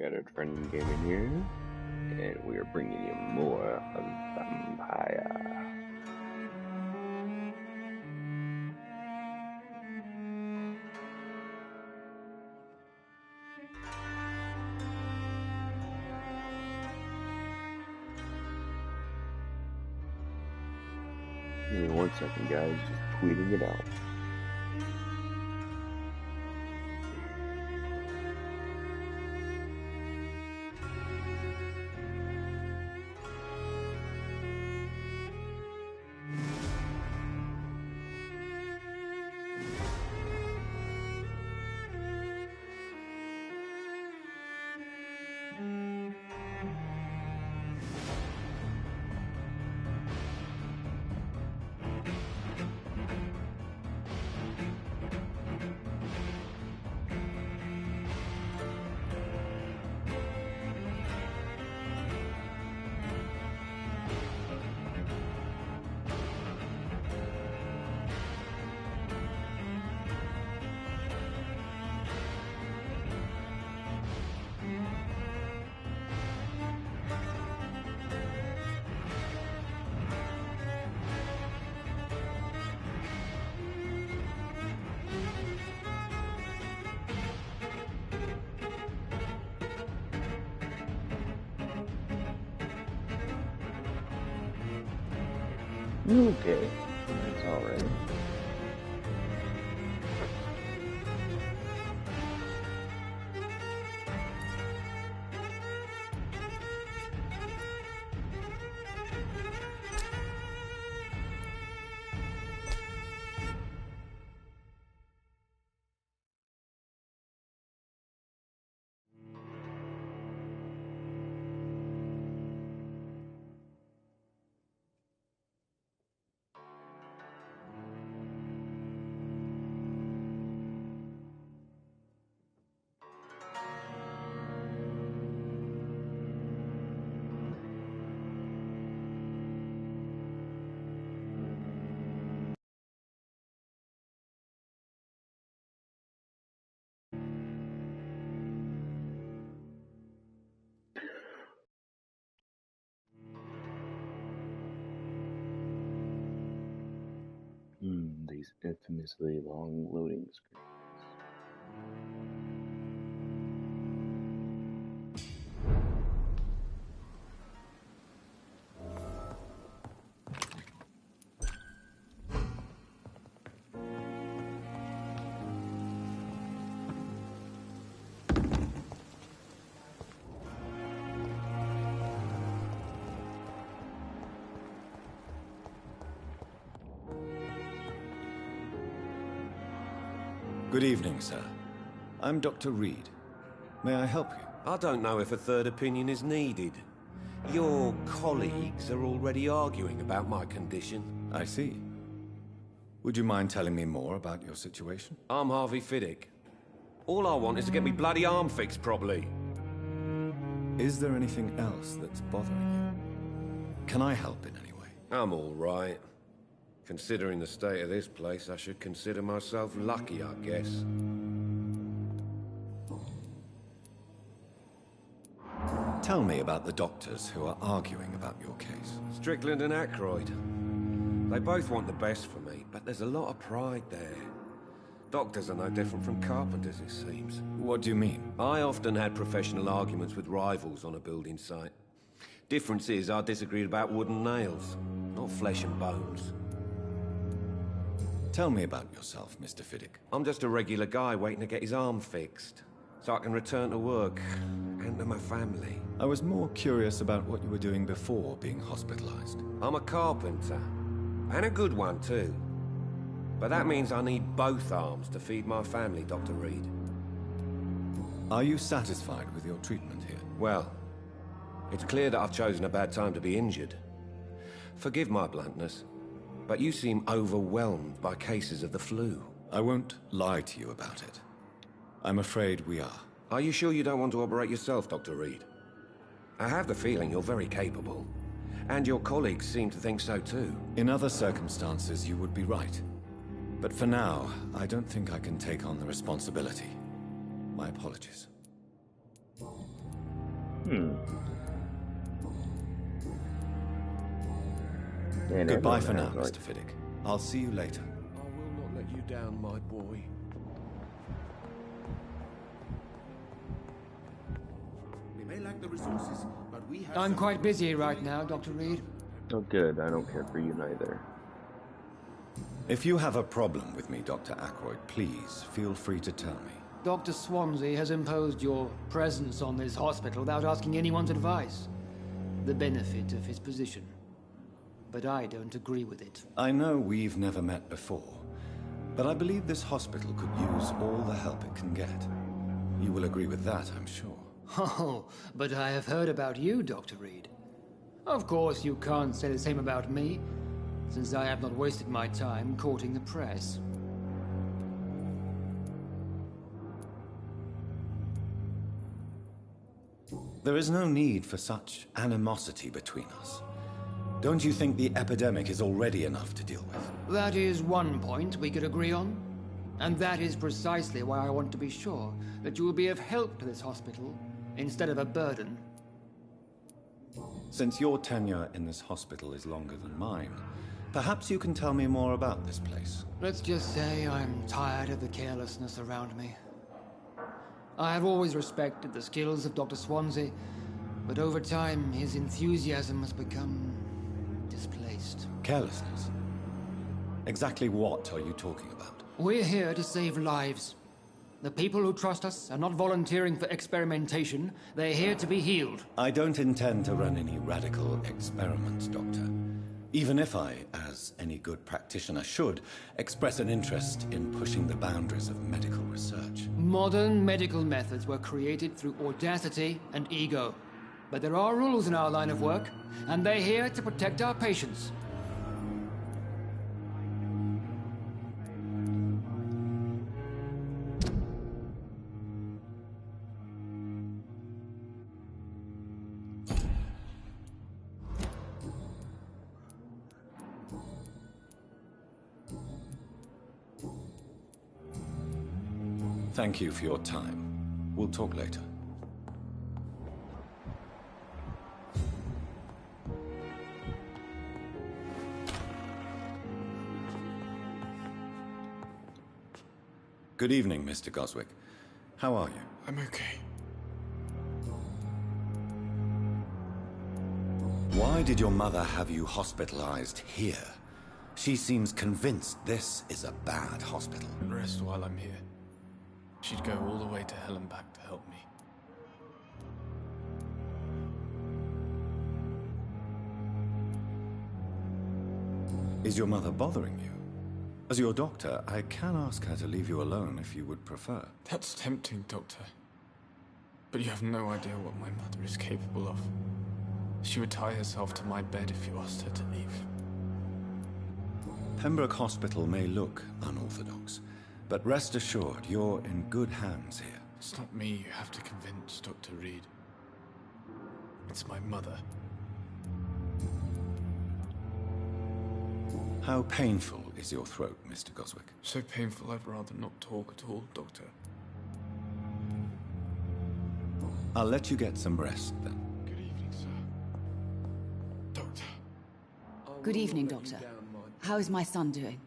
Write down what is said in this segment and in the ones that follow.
Shatteredfriend Gaming here, and we are bringing you more of Vampyr. Give me 1 second, guys, just tweeting it out. Okay, that's alright. These infamously long loading screens. Good evening, sir. I'm Dr. Reed. May I help you? I don't know if a third opinion is needed. Your colleagues are already arguing about my condition. I see. Would you mind telling me more about your situation? I'm Harvey Fiddick. All I want is to get me bloody arm fixed properly. Is there anything else that's bothering you? Can I help in any way? I'm all right. Considering the state of this place, I should consider myself lucky, I guess. Tell me about the doctors who are arguing about your case. Strickland and Aykroyd. They both want the best for me, but there's a lot of pride there. Doctors are no different from carpenters, it seems. What do you mean? I often had professional arguments with rivals on a building site. Difference is, I disagreed about wooden nails, not flesh and bones. Tell me about yourself, Mr. Fiddick. I'm just a regular guy waiting to get his arm fixed, so I can return to work and to my family. I was more curious about what you were doing before being hospitalized. I'm a carpenter, and a good one too. But that means I need both arms to feed my family, Dr. Reed. Are you satisfied with your treatment here? Well, it's clear that I've chosen a bad time to be injured. Forgive my bluntness, but you seem overwhelmed by cases of the flu. I won't lie to you about it. I'm afraid we are. Are you sure you don't want to operate yourself, Dr. Reed? I have the feeling you're very capable. And your colleagues seem to think so too. In other circumstances, you would be right. But for now, I don't think I can take on the responsibility. My apologies. And Goodbye everyone for now, has, like, Mr. Fiddick. I'll see you later. I will not let you down, my boy. We may lack the resources, but we have. I'm quite busy right now, Dr. Reed. Oh, good. I don't care for you neither. If you have a problem with me, Dr. Ackroyd, please feel free to tell me. Dr. Swansea has imposed your presence on this hospital without asking anyone's advice. The benefit of his position. But I don't agree with it. I know we've never met before, but I believe this hospital could use all the help it can get. You will agree with that, I'm sure. Oh, but I have heard about you, Dr. Reed. Of course, you can't say the same about me, since I have not wasted my time courting the press. There is no need for such animosity between us. Don't you think the epidemic is already enough to deal with? That is one point we could agree on. And that is precisely why I want to be sure that you will be of help to this hospital, instead of a burden. Since your tenure in this hospital is longer than mine, perhaps you can tell me more about this place. Let's just say I'm tired of the carelessness around me. I have always respected the skills of Dr. Swansea, but over time his enthusiasm has become displaced. Carelessness? Exactly what are you talking about? We're here to save lives. The people who trust us are not volunteering for experimentation. They're here to be healed. I don't intend to run any radical experiments, Doctor. Even if I, as any good practitioner should, express an interest in pushing the boundaries of medical research. Modern medical methods were created through audacity and ego. But there are rules in our line of work, and they're here to protect our patients. Thank you for your time. We'll talk later. Good evening, Mr. Goswick. How are you? I'm okay. Why did your mother have you hospitalized here? She seems convinced this is a bad hospital. Rest while I'm here. She'd go all the way to hell and back to help me. Is your mother bothering you? As your doctor, I can ask her to leave you alone if you would prefer. That's tempting, Doctor. But you have no idea what my mother is capable of. She would tie herself to my bed if you asked her to leave. Pembroke Hospital may look unorthodox, but rest assured, you're in good hands here. It's not me you have to convince, Dr. Reed. It's my mother. How painful is your throat, Mr. Goswick? So painful I'd rather not talk at all, Doctor. I'll let you get some rest, then. Good evening, sir. Doctor. Good evening, Doctor. How is my son doing?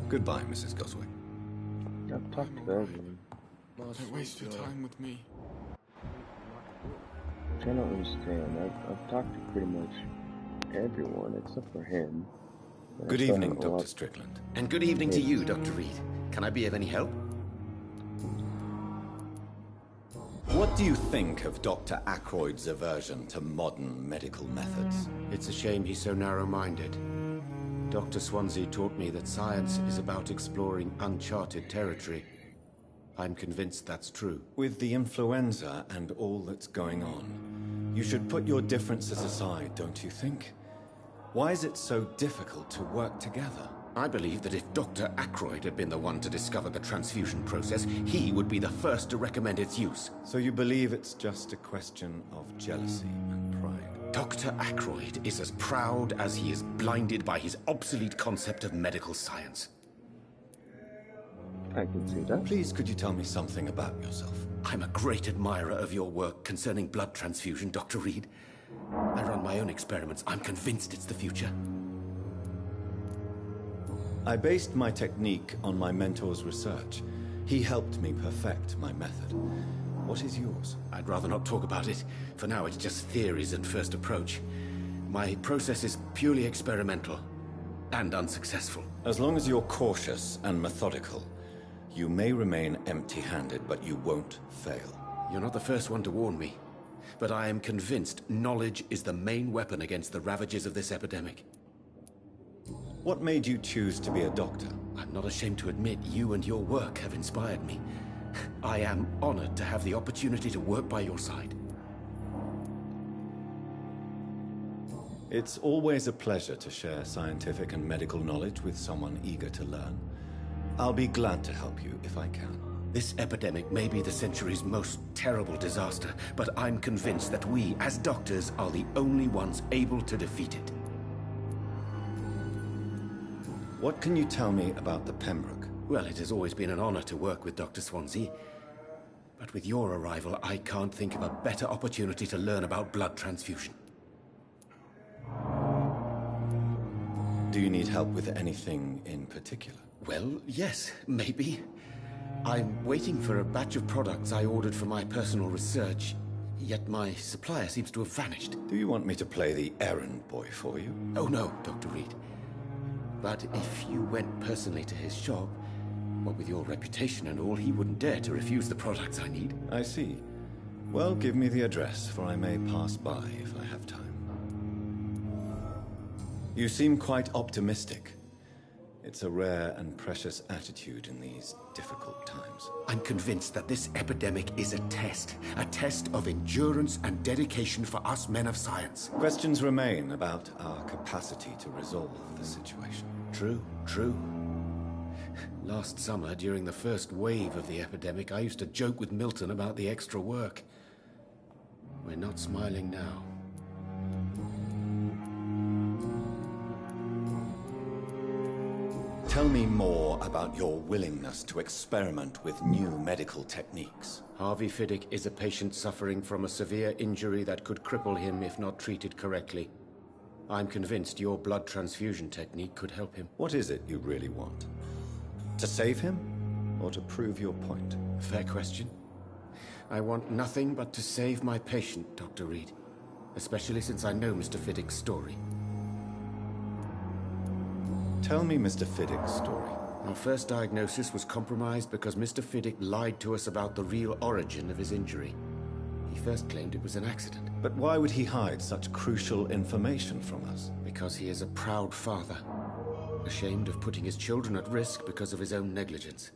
Goodbye, Mrs. Goswick. I've talked to everyone. Don't waste your time with me. I don't understand. I've talked to pretty much everyone except for him. But I Good still evening, have a lot- Dr. Strickland. And good evening to you, Dr. Reed. Can I be of any help? What do you think of Dr. Ackroyd's aversion to modern medical methods? It's a shame he's so narrow-minded. Dr. Swansea taught me that science is about exploring uncharted territory. I'm convinced that's true. With the influenza and all that's going on, you should put your differences aside, don't you think? Why is it so difficult to work together? I believe that if Dr. Ackroyd had been the one to discover the transfusion process, he would be the first to recommend its use. So you believe it's just a question of jealousy and pride? Dr. Ackroyd is as proud as he is blinded by his obsolete concept of medical science. I can see that. Please, could you tell me something about yourself? I'm a great admirer of your work concerning blood transfusion, Dr. Reed. I run my own experiments. I'm convinced it's the future. I based my technique on my mentor's research. He helped me perfect my method. What is yours? I'd rather not talk about it. For now, it's just theories and first approach. My process is purely experimental and unsuccessful. As long as you're cautious and methodical, you may remain empty-handed, but you won't fail. You're not the first one to warn me, but I am convinced knowledge is the main weapon against the ravages of this epidemic. What made you choose to be a doctor? I'm not ashamed to admit you and your work have inspired me. I am honored to have the opportunity to work by your side. It's always a pleasure to share scientific and medical knowledge with someone eager to learn. I'll be glad to help you if I can. This epidemic may be the century's most terrible disaster, but I'm convinced that we, as doctors, are the only ones able to defeat it. What can you tell me about the Pembroke? Well, it has always been an honor to work with Dr. Swansea. But with your arrival, I can't think of a better opportunity to learn about blood transfusion. Do you need help with anything in particular? Well, yes, maybe. I'm waiting for a batch of products I ordered for my personal research, yet my supplier seems to have vanished. Do you want me to play the errand boy for you? Oh no, Dr. Reed. But if you went personally to his shop, what with your reputation and all, he wouldn't dare to refuse the products I need. I see. Well, give me the address, for I may pass by if I have time. You seem quite optimistic. It's a rare and precious attitude in these difficult times. I'm convinced that this epidemic is a test of endurance and dedication for us men of science. Questions remain about our capacity to resolve the situation. True. Last summer, during the first wave of the epidemic, I used to joke with Milton about the extra work. We're not smiling now. Tell me more about your willingness to experiment with new medical techniques. Harvey Fiddick is a patient suffering from a severe injury that could cripple him if not treated correctly. I'm convinced your blood transfusion technique could help him. What is it you really want? To save him, or to prove your point? Fair question. I want nothing but to save my patient, Dr. Reed. Especially since I know Mr. Fiddick's story. Tell me Mr. Fiddick's story. Our first diagnosis was compromised because Mr. Fiddick lied to us about the real origin of his injury. He first claimed it was an accident. But why would he hide such crucial information from us? Because he is a proud father, ashamed of putting his children at risk because of his own negligence.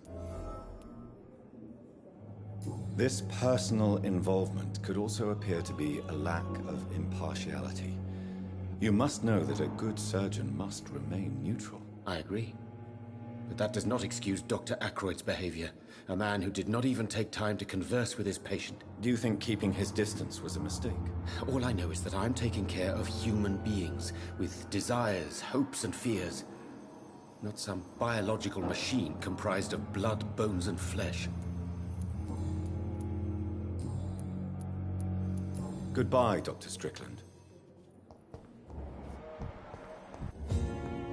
This personal involvement could also appear to be a lack of impartiality. You must know that a good surgeon must remain neutral. I agree. But that does not excuse Dr. Ackroyd's behavior, a man who did not even take time to converse with his patient. Do you think keeping his distance was a mistake? All I know is that I'm taking care of human beings, with desires, hopes, and fears. Not some biological machine comprised of blood, bones, and flesh. Goodbye, Dr. Strickland.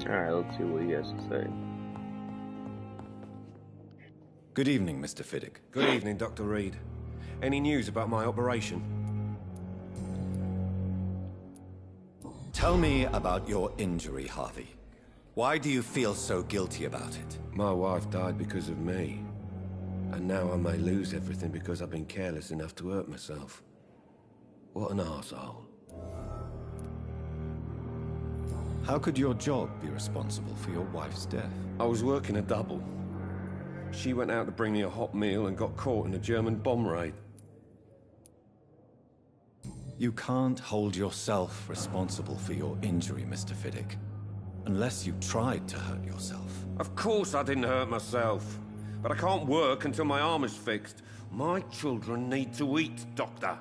Alright, let's see what he has to say. Good evening, Mr. Fiddick. Good evening, Dr. Reed. Any news about my operation? Tell me about your injury, Harvey. Why do you feel so guilty about it? My wife died because of me. And now I may lose everything because I've been careless enough to hurt myself. What an arsehole. How could your job be responsible for your wife's death? I was working a double. She went out to bring me a hot meal and got caught in a German bomb raid. You can't hold yourself responsible for your injury, Mr. Fiddick. Unless you tried to hurt yourself. Of course I didn't hurt myself. But I can't work until my arm is fixed. My children need to eat, Doctor.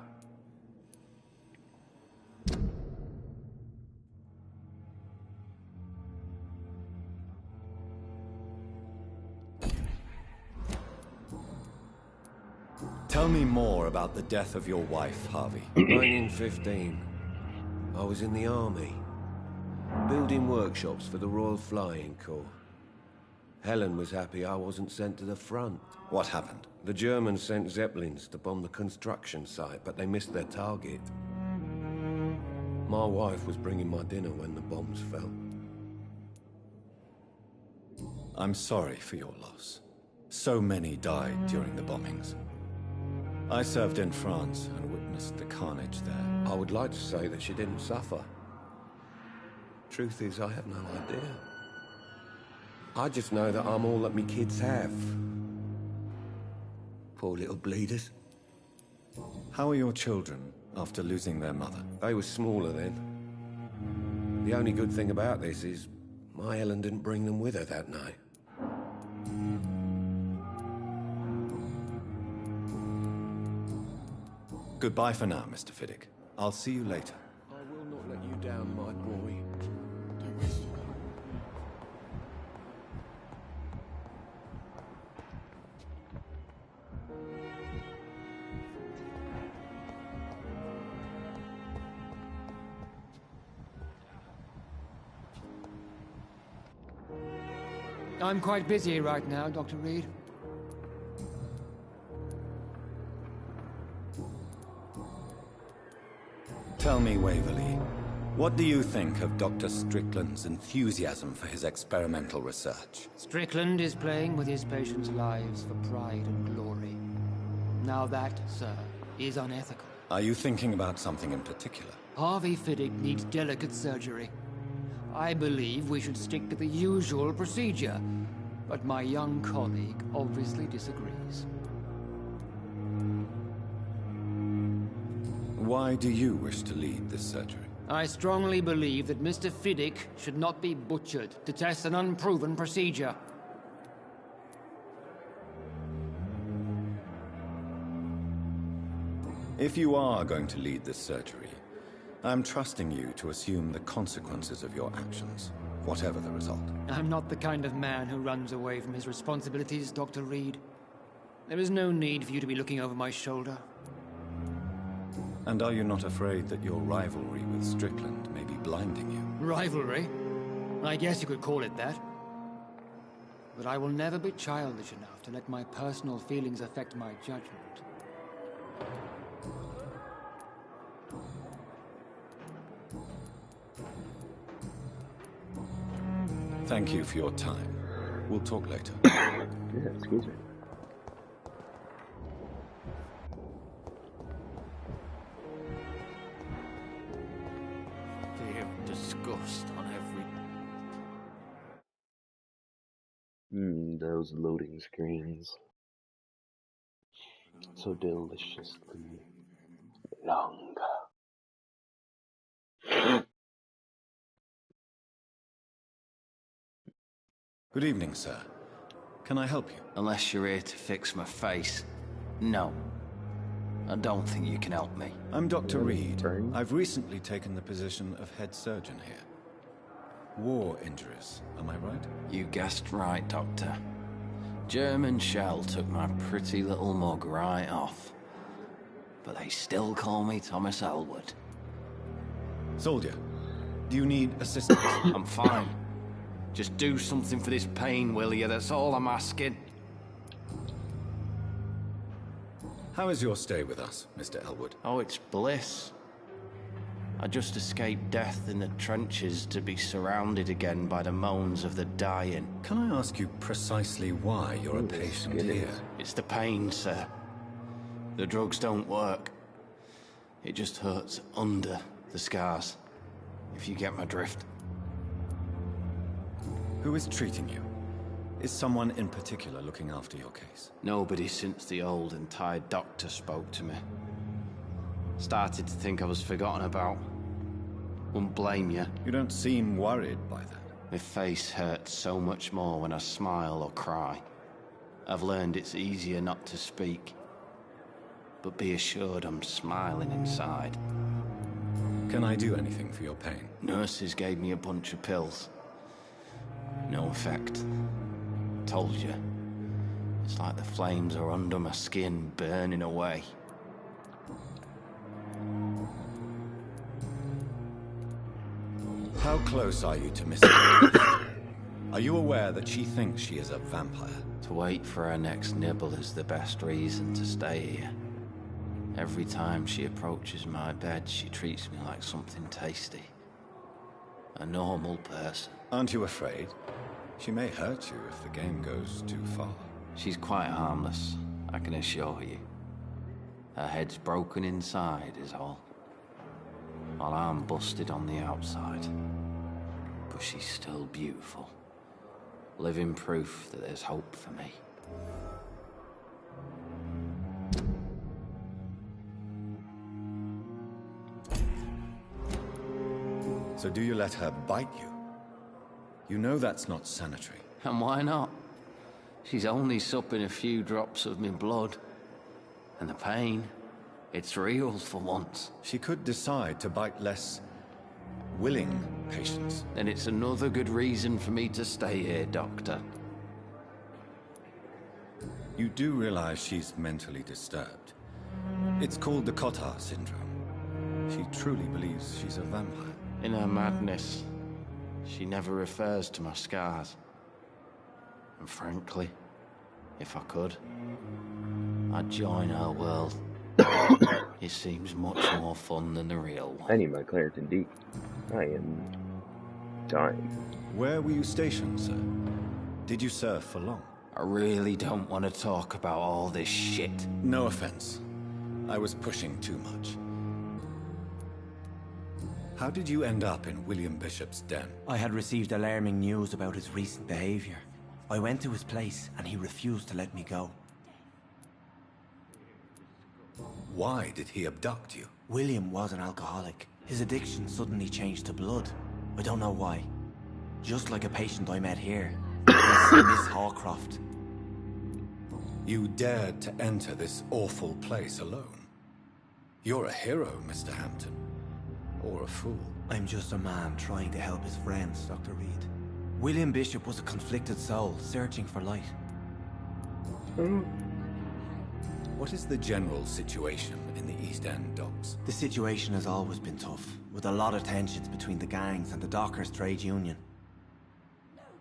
Tell me more about the death of your wife, Harvey. 1915. I was in the army, building workshops for the Royal Flying Corps. Helen was happy I wasn't sent to the front. What happened? The Germans sent Zeppelins to bomb the construction site, but they missed their target. My wife was bringing my dinner when the bombs fell. I'm sorry for your loss. So many died during the bombings. I served in France and witnessed the carnage there. I would like to say that she didn't suffer. Truth is, I have no idea. I just know that I'm all that me kids have. Poor little bleeders. How are your children after losing their mother? They were smaller then. The only good thing about this is my Helen didn't bring them with her that night. Goodbye for now, Mr. Fiddick. I'll see you later. I will not let you down, my boy. I'm quite busy right now, Dr. Reed. Tell me, Waverly, what do you think of Dr. Strickland's enthusiasm for his experimental research? Strickland is playing with his patients' lives for pride and glory. Now that, sir, is unethical. Are you thinking about something in particular? Harvey Fiddick needs delicate surgery. I believe we should stick to the usual procedure, but my young colleague obviously disagrees. Why do you wish to lead this surgery? I strongly believe that Mr. Fiddick should not be butchered to test an unproven procedure. If you are going to lead this surgery, I'm trusting you to assume the consequences of your actions, whatever the result. I'm not the kind of man who runs away from his responsibilities, Dr. Reed. There is no need for you to be looking over my shoulder. And are you not afraid that your rivalry with Strickland may be blinding you? Rivalry? I guess you could call it that. But I will never be childish enough to let my personal feelings affect my judgment. Thank you for your time. We'll talk later. Yeah, excuse me. Fear and disgust on every... Those loading screens. So deliciously long. Good evening, sir. Can I help you? Unless you're here to fix my face. No. I don't think you can help me. I'm Dr. Reed. I've recently taken the position of head surgeon here. War injuries, am I right? You guessed right, Doctor. German shell took my pretty little mug right off. But they still call me Thomas Elwood. Soldier, do you need assistance? I'm fine. Just do something for this pain, will you? That's all I'm asking. How is your stay with us, Mr. Elwood? Oh, it's bliss. I just escaped death in the trenches to be surrounded again by the moans of the dying. Can I ask you precisely why you're a patient here? It's the pain, sir. The drugs don't work. It just hurts under the scars, if you get my drift. Who is treating you? Is someone in particular looking after your case? Nobody since the old and tired doctor spoke to me. Started to think I was forgotten about. Wouldn't blame you. You don't seem worried by that. My face hurts so much more when I smile or cry. I've learned it's easier not to speak. But be assured I'm smiling inside. Can I do anything for your pain? Nurses gave me a bunch of pills. No effect. Told you. It's like the flames are under my skin, burning away. How close are you to Miss Tempest? Are you aware that she thinks she is a vampire? To wait for her next nibble is the best reason to stay here. Every time she approaches my bed, she treats me like something tasty. A normal person. Aren't you afraid? She may hurt you if the game goes too far. She's quite harmless, I can assure you. Her head's broken inside is all. While I'm busted on the outside. But she's still beautiful. Living proof that there's hope for me. So do you let her bite you? You know that's not sanitary. And why not? She's only supping a few drops of my blood. And the pain, it's real for once. She could decide to bite less willing patients. Then it's another good reason for me to stay here, Doctor. You do realize she's mentally disturbed. It's called the Cotard syndrome. She truly believes she's a vampire. In her madness, she never refers to my scars. And frankly, if I could, I'd join her world. It seems much more fun than the real one. I need my Claritin D. I am dying. Where were you stationed, sir? Did you serve for long? I really don't want to talk about all this shit. No offense. I was pushing too much. How did you end up in William Bishop's den? I had received alarming news about his recent behavior. I went to his place and he refused to let me go. Why did he abduct you? William was an alcoholic. His addiction suddenly changed to blood. I don't know why. Just like a patient I met here. Miss Hawcroft. You dared to enter this awful place alone. You're a hero, Mr. Hampton. Or a fool. I'm just a man trying to help his friends, Dr. Reed. William Bishop was a conflicted soul, searching for light. What is the general situation in the East End docks? The situation has always been tough, with a lot of tensions between the gangs and the dockers' trade union.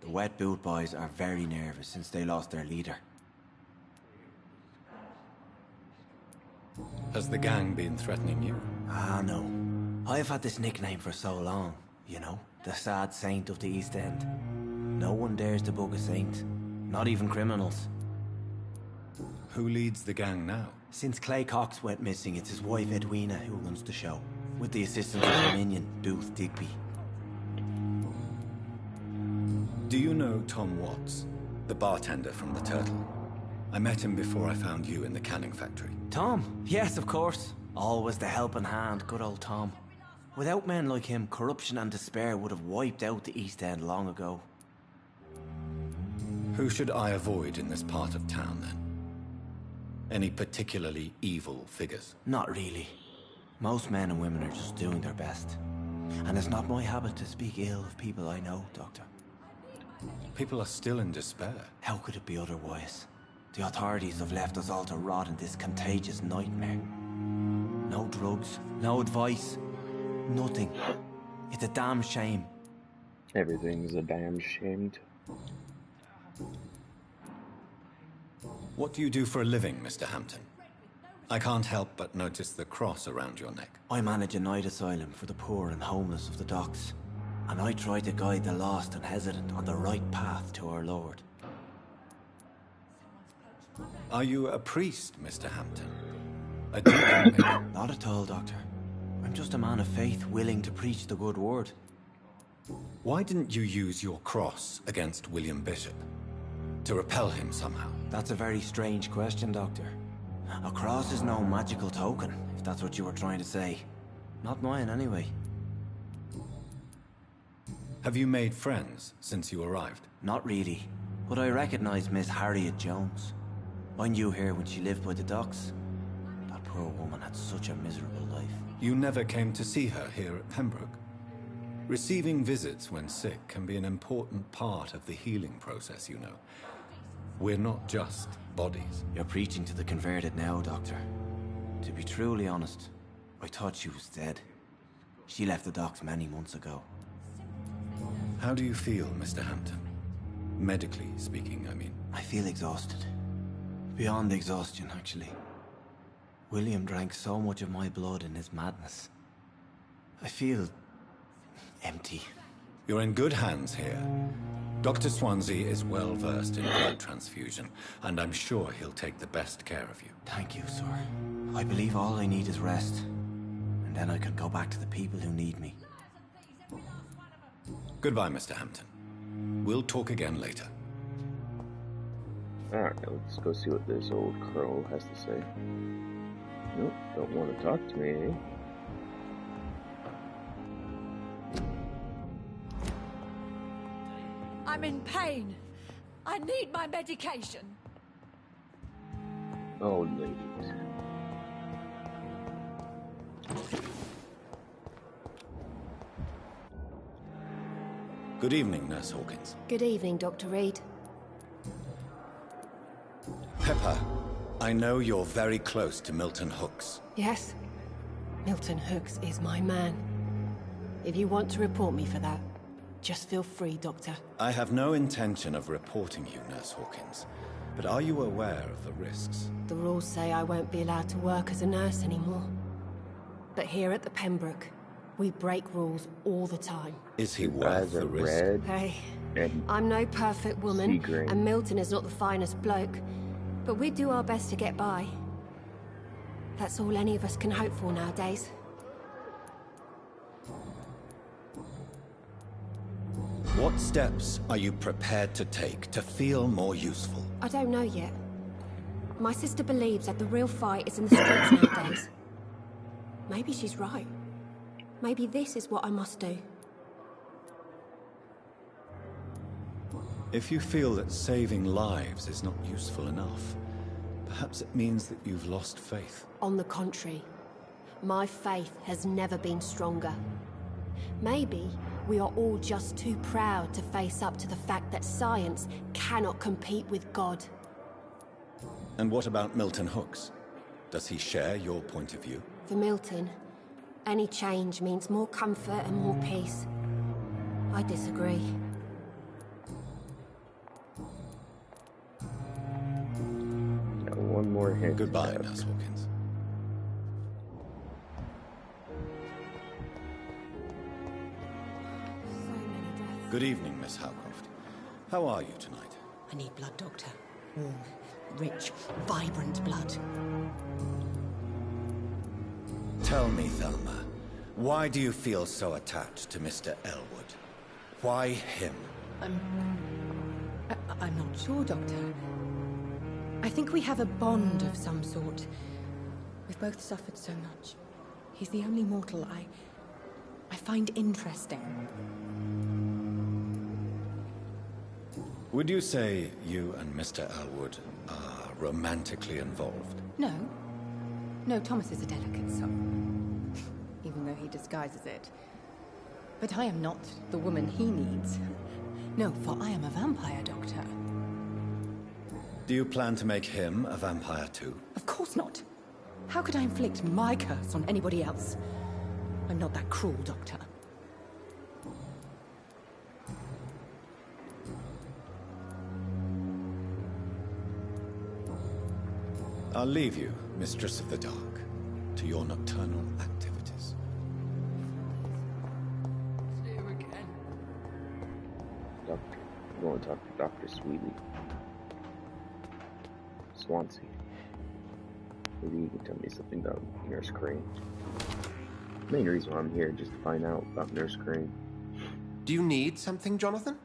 The Wet Boot Boys are very nervous since they lost their leader. Has the gang been threatening you? Ah, no. I've had this nickname for so long, you know, the sad saint of the East End. No one dares to bug a saint, not even criminals. Who leads the gang now? Since Clay Cox went missing, it's his wife Edwina who runs the show, with the assistance of her minion, Booth Digby. Do you know Tom Watts, the bartender from the Turtle? I met him before I found you in the canning factory. Tom? Yes, of course. Always the helping hand, good old Tom. Without men like him, corruption and despair would have wiped out the East End long ago. Who should I avoid in this part of town, then? Any particularly evil figures? Not really. Most men and women are just doing their best. And it's not my habit to speak ill of people I know, Doctor. People are still in despair. How could it be otherwise? The authorities have left us all to rot in this contagious nightmare. No drugs, no advice, nothing. It's a damn shame. Everything's a damn shame. What do you do for a living, Mr. Hampton? I can't help but notice the cross around your neck. I manage a night asylum for the poor and homeless of the docks. And I try to guide the lost and hesitant on the right path to our Lord. Are you a priest, Mr. Hampton? A deacon, maybe? Not at all, Doctor. I'm just a man of faith willing to preach the good word. Why didn't you use your cross against William Bishop? To repel him somehow? That's a very strange question, Doctor. A cross is no magical token, if that's what you were trying to say. Not mine, anyway. Have you made friends since you arrived? Not really, but I recognize Miss Harriet Jones. I knew her when she lived by the docks. That poor woman had such a miserable life. You never came to see her here at Pembroke? Receiving visits when sick can be an important part of the healing process, you know. We're not just bodies. You're preaching to the converted now, Doctor. To be truly honest, I thought she was dead. She left the docks many months ago. How do you feel, Mr. Hampton? Medically speaking, I mean. I feel exhausted. Beyond exhaustion, actually. William drank so much of my blood in his madness. I feel empty. You're in good hands here. Dr. Swansea is well versed in blood transfusion, and I'm sure he'll take the best care of you. Thank you, sir. I believe all I need is rest. And then I can go back to the people who need me. Goodbye, Mr. Hampton. We'll talk again later. Alright, let's go see what this old crow has to say. Nope, don't want to talk to me, eh? I'm in pain. I need my medication. Oh, ladies. Good evening, Nurse Hawkins. Good evening, Dr. Reed. Pepper, I know you're very close to Milton Hooks. Yes? Milton Hooks is my man. If you want to report me for that, just feel free, Doctor. I have no intention of reporting you, Nurse Hawkins. But are you aware of the risks? The rules say I won't be allowed to work as a nurse anymore. But here at the Pembroke, we break rules all the time. Is he worth the risk? Hey, I'm no perfect woman, and Milton is not the finest bloke. But we do our best to get by. That's all any of us can hope for nowadays. What steps are you prepared to take to feel more useful? I don't know yet. My sister believes that the real fight is in the streets nowadays. Maybe she's right. Maybe this is what I must do. If you feel that saving lives is not useful enough, perhaps it means that you've lost faith. On the contrary, my faith has never been stronger. Maybe we are all just too proud to face up to the fact that science cannot compete with God. And what about Milton Hooks? Does he share your point of view? For Milton, any change means more comfort and more peace. I disagree. Got one more hit. Goodbye, Nurse Hawkins. Good evening, Miss Howcroft. How are you tonight? I need blood, Doctor. Warm, rich, vibrant blood. Tell me, Thelma, why do you feel so attached to Mr. Elwood? Why him? I'm not sure, Doctor. I think we have a bond of some sort. We've both suffered so much. He's the only mortal I find interesting. Would you say you and Mr. Elwood are romantically involved? No. No, Thomas is a delicate soul. Even though he disguises it. But I am not the woman he needs. No, for I am a vampire, Doctor. Do you plan to make him a vampire too? Of course not. How could I inflict my curse on anybody else? I'm not that cruel, Doctor. I'll leave you, Mistress of the Dark, to your nocturnal activities. See you again. Doctor, I'm going to talk to Dr. Sweetley. Swansea. Maybe you can tell me something about Nurse Crane. The main reason why I'm here is just to find out about Nurse Crane. Do you need something, Jonathan?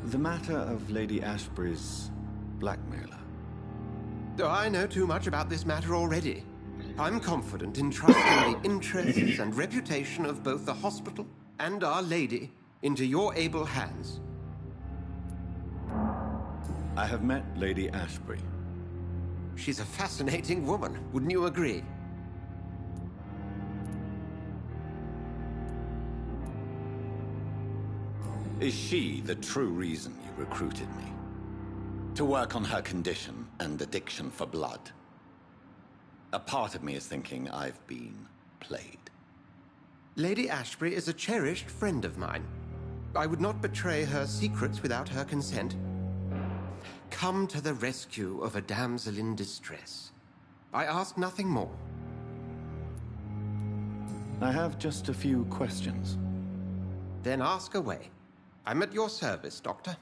The matter of Lady Ashbury's blackmailer. Oh, I know too much about this matter already. I'm confident in trusting the interests and reputation of both the hospital and Our Lady into your able hands. I have met Lady Ashbury. She's a fascinating woman, wouldn't you agree? Is she the true reason you recruited me? To work on her condition and addiction for blood? A part of me is thinking I've been played. Lady Ashbury is a cherished friend of mine. I would not betray her secrets without her consent. Come to the rescue of a damsel in distress. I ask nothing more. I have just a few questions. Then ask away. I'm at your service, Doctor.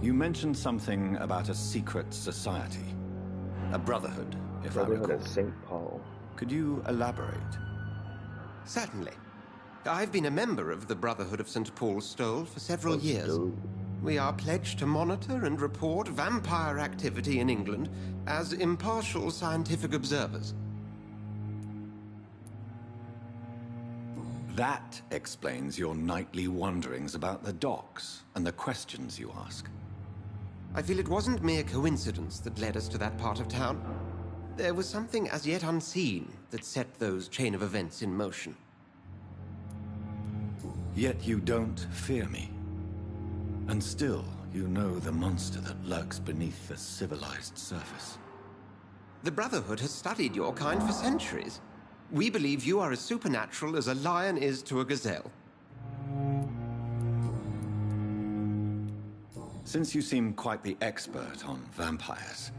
You mentioned something about a secret society. A brotherhood, if I recall. Brotherhood of St. Paul. Could you elaborate? Certainly. I've been a member of the Brotherhood of St. Paul's Stole for several years. We are pledged to monitor and report vampire activity in England as impartial scientific observers. That explains your nightly wanderings about the docks and the questions you ask. I feel it wasn't mere coincidence that led us to that part of town. There was something as yet unseen that set those chain of events in motion. Yet you don't fear me. And still, you know the monster that lurks beneath the civilized surface. The Brotherhood has studied your kind for centuries. We believe you are as supernatural as a lion is to a gazelle. Since you seem quite the expert on vampires,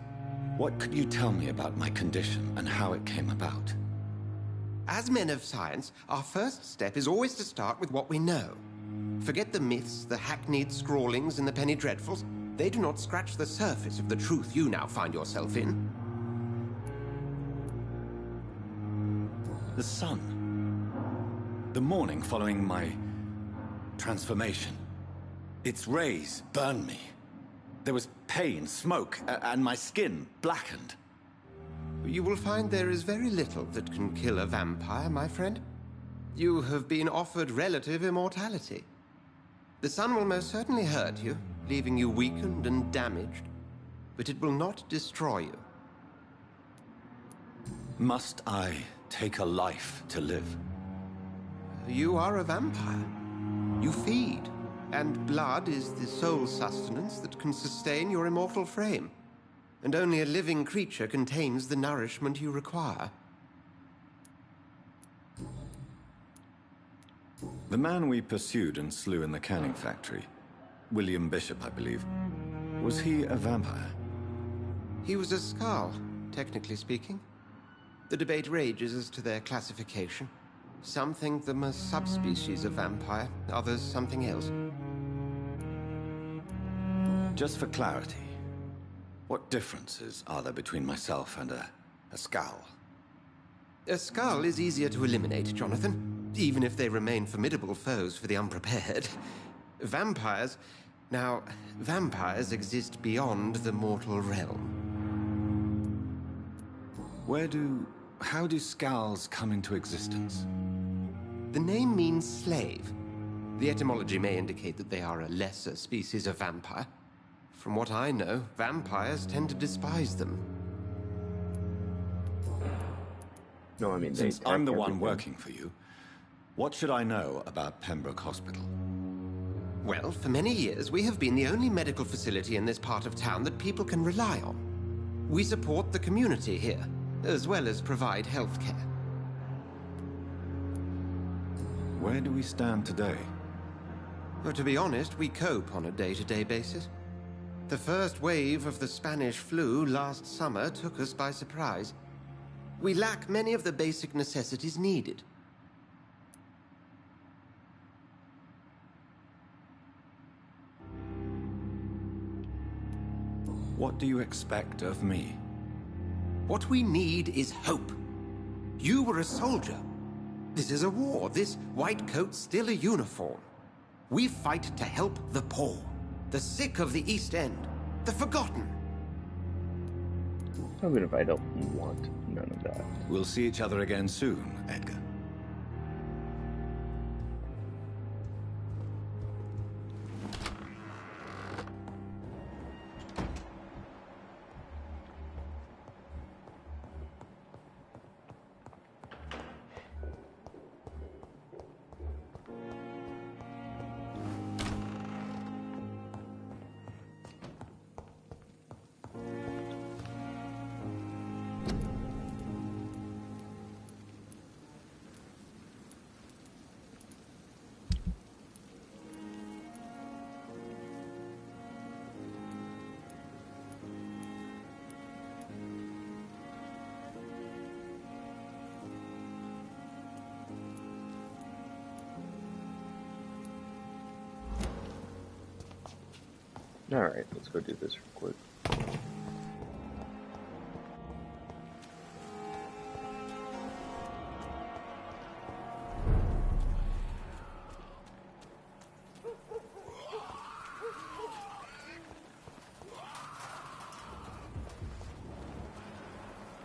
what could you tell me about my condition and how it came about? As men of science, our first step is always to start with what we know. Forget the myths, the hackneyed scrawlings, and the penny dreadfuls. They do not scratch the surface of the truth you now find yourself in. The sun. The morning following my transformation. Its rays burned me. There was pain, smoke, and my skin blackened. You will find there is very little that can kill a vampire, my friend. You have been offered relative immortality. The sun will most certainly hurt you, leaving you weakened and damaged, but it will not destroy you. Must I take a life to live? You are a vampire. You feed, and blood is the sole sustenance that can sustain your immortal frame. And only a living creature contains the nourishment you require. The man we pursued and slew in the canning factory, William Bishop, I believe, was he a vampire? He was a Skald, technically speaking. The debate rages as to their classification. Some think them a subspecies of vampire, others something else. Just for clarity, what differences are there between myself and a Skald? A Skald is easier to eliminate, Jonathan, even if they remain formidable foes for the unprepared. Vampires... Now, vampires exist beyond the mortal realm. How do Skalds come into existence? The name means slave. The etymology may indicate that they are a lesser species of vampire. From what I know, vampires tend to despise them. No, I mean, since I'm the one working for you, what should I know about Pembroke Hospital? Well, for many years, we have been the only medical facility in this part of town that people can rely on. We support the community here, as well as provide health care. Where do we stand today? Well, to be honest, we cope on a day-to-day basis. The first wave of the Spanish flu last summer took us by surprise. We lack many of the basic necessities needed. What do you expect of me? What we need is hope. You were a soldier. This is a war. This white coat's still a uniform. We fight to help the poor, the sick of the East End, the forgotten. Even if I don't want none of that. We'll see each other again soon, Edgar. Alright, let's go do this real quick.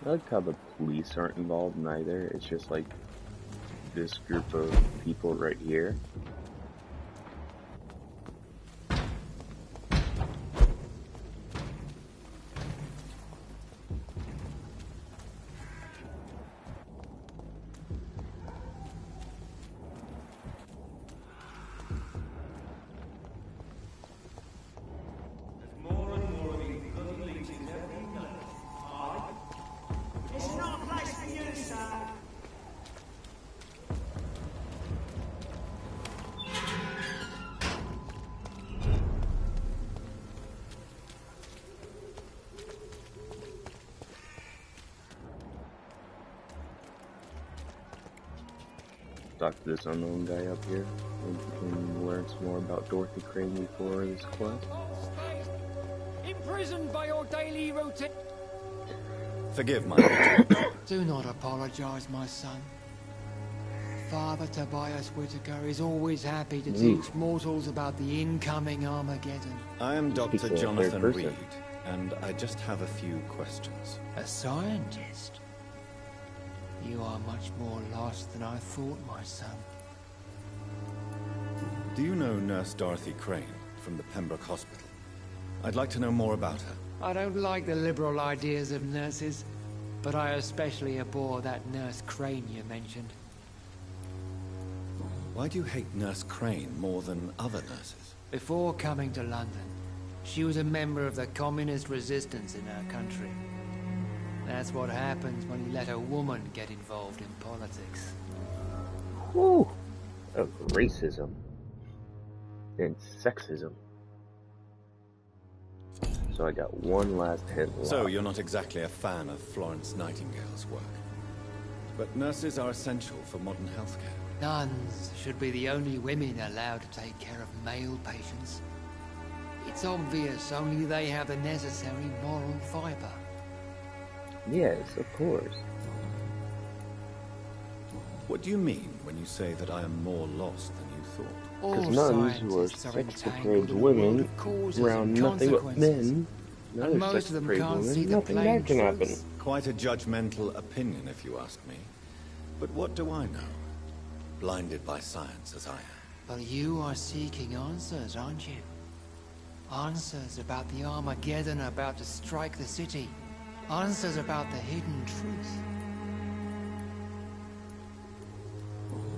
I like how the police aren't involved neither. It's just like this group of people right here. Talk to this unknown guy up here. Maybe we can learn some more about Dorothy Crane before this quest. Imprisoned by your daily routine. Forgive my Do not apologize, my son. Father Tobias Whitaker is always happy to teach mortals about the incoming Armageddon. I am Dr. Jonathan Reed, and I just have a few questions. A scientist? You are much more lost than I thought, my son. Do you know Nurse Dorothy Crane from the Pembroke Hospital? I'd like to know more about her. I don't like the liberal ideas of nurses, but I especially abhor that Nurse Crane you mentioned. Why do you hate Nurse Crane more than other nurses? Before coming to London, she was a member of the communist resistance in our country. That's what happens when you let a woman get involved in politics. Whew. Of racism and sexism. So I got one last hint left. So you're not exactly a fan of Florence Nightingale's work. But nurses are essential for modern healthcare. Nuns should be the only women allowed to take care of male patients. It's obvious only they have the necessary moral fiber. Yes, of course. What do you mean when you say that I am more lost than you thought? Because nuns who are sex-depraved women around nothing but men, and most of them can't see the plain truth. Quite a judgmental opinion, if you ask me. But what do I know? Blinded by science as I am. But you are seeking answers, aren't you? Answers about the Armageddon about to strike the city. Answers about the hidden truth.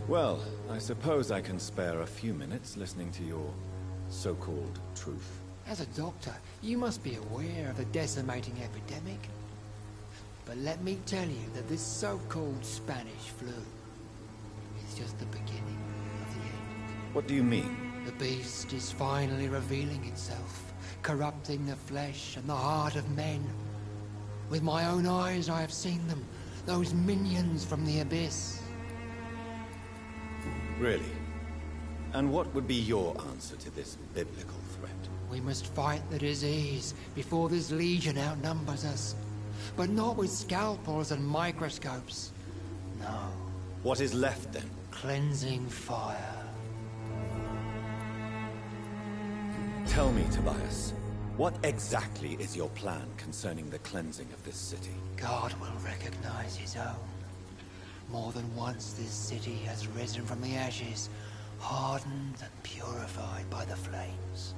Well, I suppose I can spare a few minutes listening to your so-called truth. As a doctor, you must be aware of the decimating epidemic. But let me tell you that this so-called Spanish flu is just the beginning of the end. What do you mean? The beast is finally revealing itself, corrupting the flesh and the heart of men. With my own eyes I have seen them, those minions from the abyss. Really? And what would be your answer to this biblical threat? We must fight the disease before this legion outnumbers us. But not with scalpels and microscopes. No. What is left then? Cleansing fire. Tell me, Tobias, what exactly is your plan concerning the cleansing of this city? God will recognize his own. More than once this city has risen from the ashes, hardened and purified by the flames.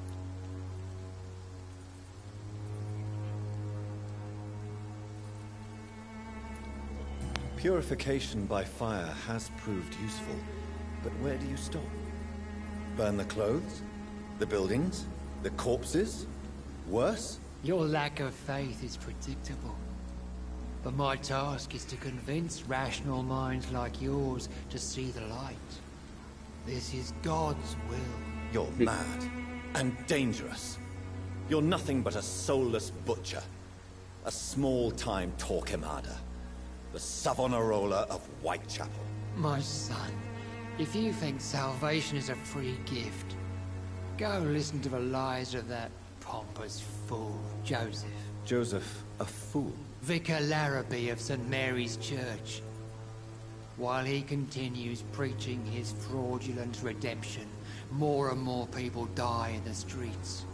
Purification by fire has proved useful, but where do you stop? Burn the clothes? The buildings? The corpses? Worse? Your lack of faith is predictable. But my task is to convince rational minds like yours to see the light. This is God's will. You're mad and dangerous. You're nothing but a soulless butcher. A small-time Torquemada. The Savonarola of Whitechapel. My son, if you think salvation is a free gift, go listen to the lies of that pompous fool, Joseph. Joseph, a fool? Vicar Larrabee of St. Mary's Church. While he continues preaching his fraudulent redemption, more and more people die in the streets.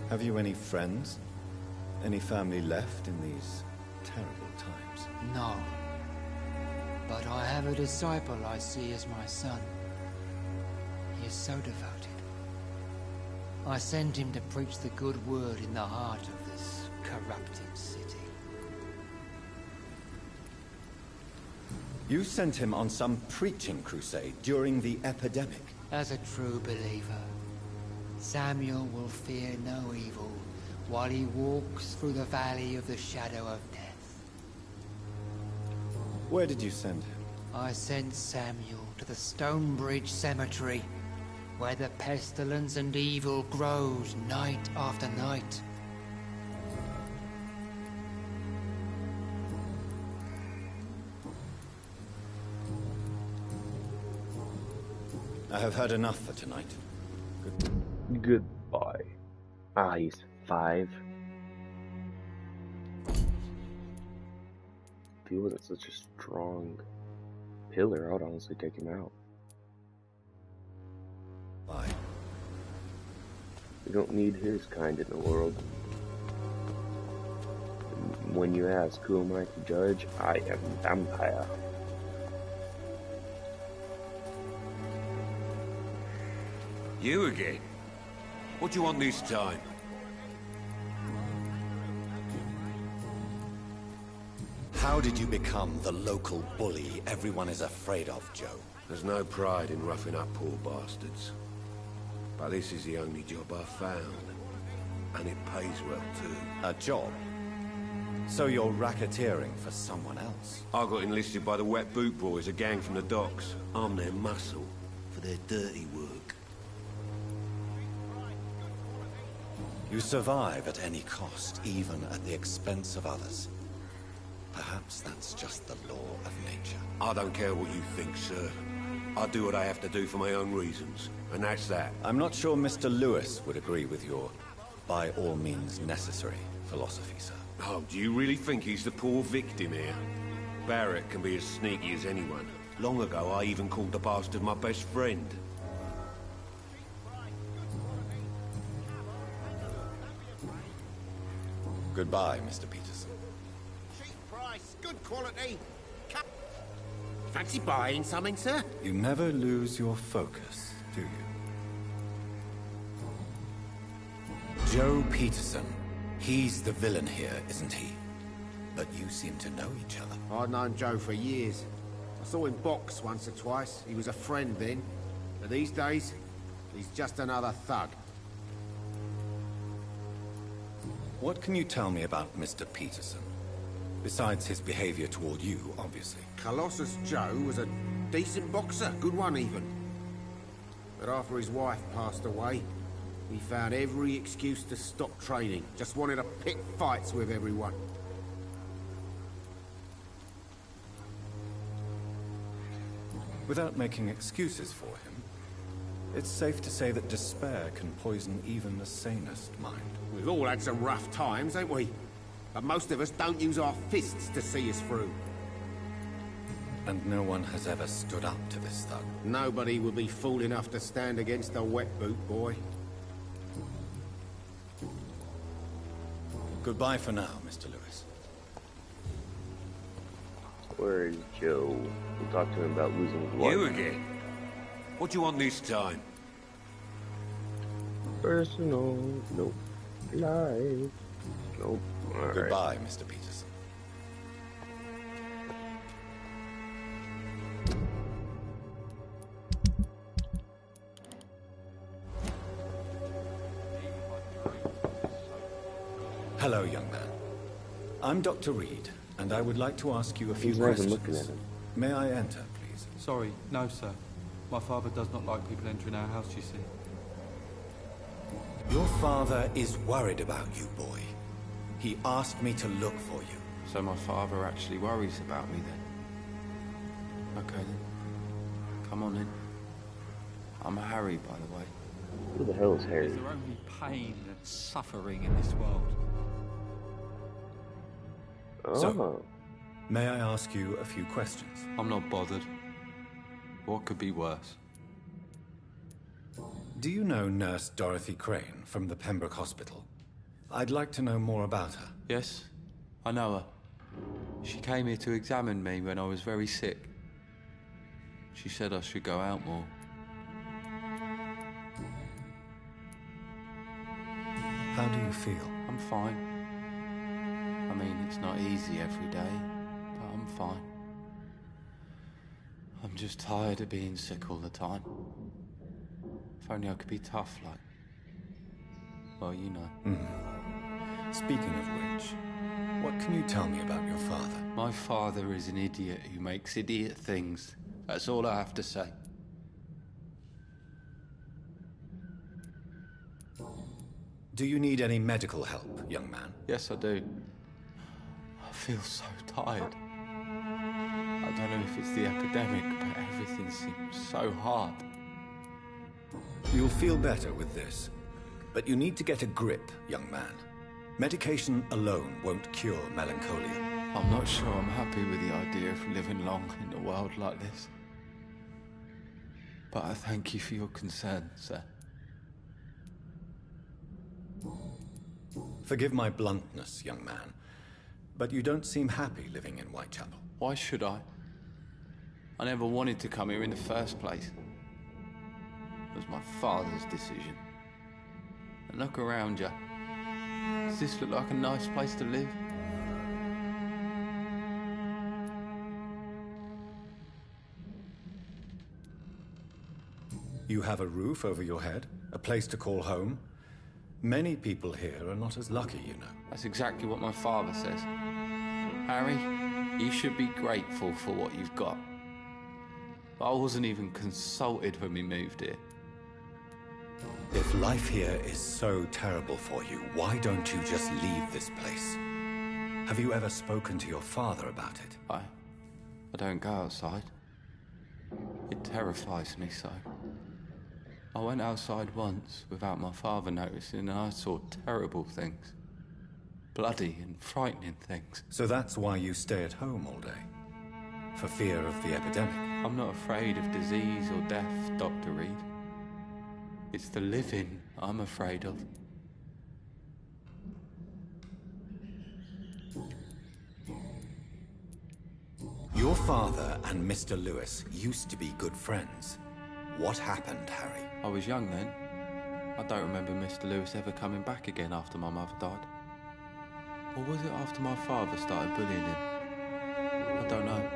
Have you any friends? Any family left in these terrible times? No. But I have a disciple I see as my son. He is so devoted. I sent him to preach the good word in the heart of this corrupted city. You sent him on some preaching crusade during the epidemic? As a true believer, Samuel will fear no evil while he walks through the valley of the shadow of death. Where did you send him? I sent Samuel to the Stonebridge Cemetery, where the pestilence and evil grows night after night. I have had enough for tonight. Goodbye. Ah, he's 5. If he wasn't such a strong pillar, I would honestly take him out. Bye. We don't need his kind in the world. When you ask who am I to judge, I am Vampyr. You again? What do you want this time? How did you become the local bully everyone is afraid of, Joe? There's no pride in roughing up poor bastards. But this is the only job I've found. And it pays well, too. A job? So you're racketeering for someone else? I got enlisted by the Wet Boot Boys, a gang from the docks. I'm their muscle for their dirty work. You survive at any cost, even at the expense of others. Perhaps that's just the law of nature. I don't care what you think, sir. I do what I have to do for my own reasons, and that's that. I'm not sure Mr. Lewis would agree with your by all means necessary philosophy, sir. Oh, do you really think he's the poor victim here? Barrett can be as sneaky as anyone. Long ago, I even called the bastard my best friend. Goodbye, Mr. Peterson. Cheap price, good quality. Fancy buying something, sir? You never lose your focus, do you? Joe Peterson. He's the villain here, isn't he? But you seem to know each other. I'd known Joe for years. I saw him box once or twice. He was a friend then. But these days, he's just another thug. What can you tell me about Mr. Peterson? Besides his behavior toward you, obviously. Colossus Joe was a decent boxer, good one even. But after his wife passed away, he found every excuse to stop training. Just wanted to pick fights with everyone. Without making excuses for him, it's safe to say that despair can poison even the sanest mind. We've all had some rough times, ain't we? But most of us don't use our fists to see us through. And no one has ever stood up to this thug. Nobody would be fool enough to stand against a wet boot boy. Goodbye for now, Mr. Lewis. Where is Joe? We'll talk to him about losing his wife. You again? What do you want this time? Personal, nope. Life, nope. All Goodbye, right. Mr. Peterson. Hello, young man. I'm Dr. Reed, and I would like to ask you a few He's not even questions. looking at him. May I enter, please? Sorry, no, sir. My father does not like people entering our house, you see. Your father is worried about you, boy. He asked me to look for you. So my father actually worries about me then? Okay then. Come on in. I'm Harry, by the way. Who the hell is Harry? Is there only pain and suffering in this world? Oh. So, may I ask you a few questions? I'm not bothered. What could be worse? Do you know Nurse Dorothy Crane from the Pembroke Hospital? I'd like to know more about her. Yes, I know her. She came here to examine me when I was very sick. She said I should go out more. How do you feel? I'm fine. I mean, it's not easy every day, but I'm fine. I'm just tired of being sick all the time. If only I could be tough like... well, you know. Speaking of which, what can you tell me about your father? My father is an idiot who makes idiot things. That's all I have to say. Do you need any medical help, young man? Yes, I do. I feel so tired. I don't know if it's the epidemic, but everything seems so hard. You'll feel better with this. But you need to get a grip, young man. Medication alone won't cure melancholia. I'm not sure I'm happy with the idea of living long in a world like this. But I thank you for your concern, sir. Forgive my bluntness, young man, but you don't seem happy living in Whitechapel. Why should I? I never wanted to come here in the first place. It was my father's decision. And look around you. Does this look like a nice place to live? You have a roof over your head, a place to call home. Many people here are not as lucky, you know. That's exactly what my father says. Harry, you should be grateful for what you've got. I wasn't even consulted when we moved here. If life here is so terrible for you, why don't you just leave this place? Have you ever spoken to your father about it? I don't go outside. It terrifies me so. I went outside once without my father noticing and I saw terrible things. Bloody and frightening things. So that's why you stay at home all day? For fear of the epidemic? I'm not afraid of disease or death, Dr. Reed. It's the living I'm afraid of. Your father and Mr. Lewis used to be good friends. What happened, Harry? I was young then. I don't remember Mr. Lewis ever coming back again after my mother died. Or was it after my father started bullying him? I don't know.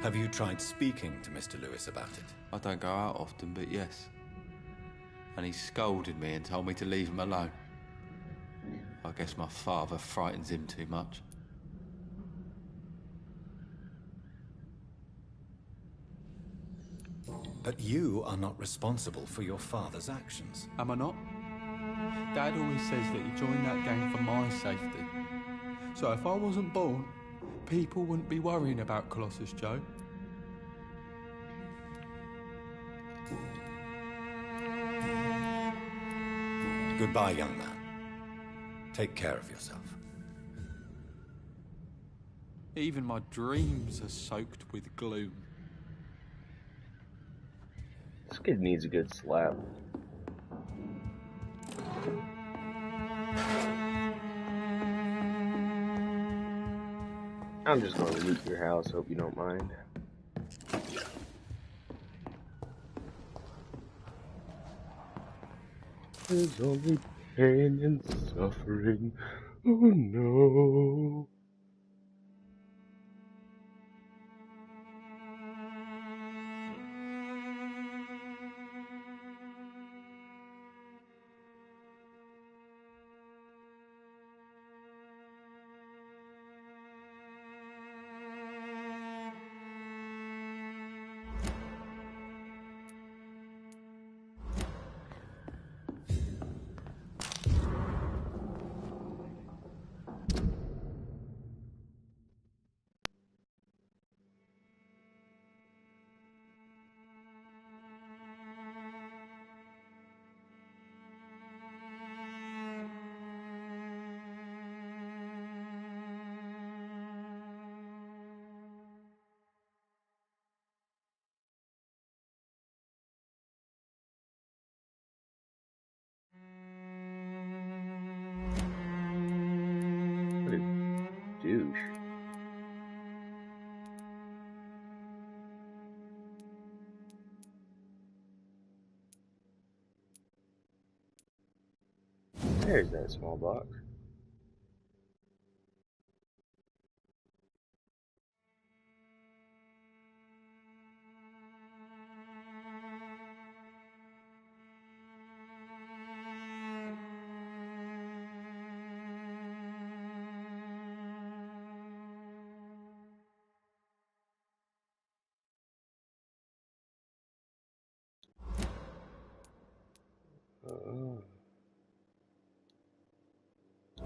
Have you tried speaking to Mr. Lewis about it? I don't go out often, but yes. And he scolded me and told me to leave him alone. I guess my father frightens him too much. But you are not responsible for your father's actions. Am I not? Dad always says that he joined that gang for my safety. So if I wasn't born, people wouldn't be worrying about Colossus Joe. Goodbye, young man. Take care of yourself. Even my dreams are soaked with gloom. This kid needs a good slap. I'm just gonna loot your house, hope you don't mind. There's only pain and suffering. Oh no. There's that small box.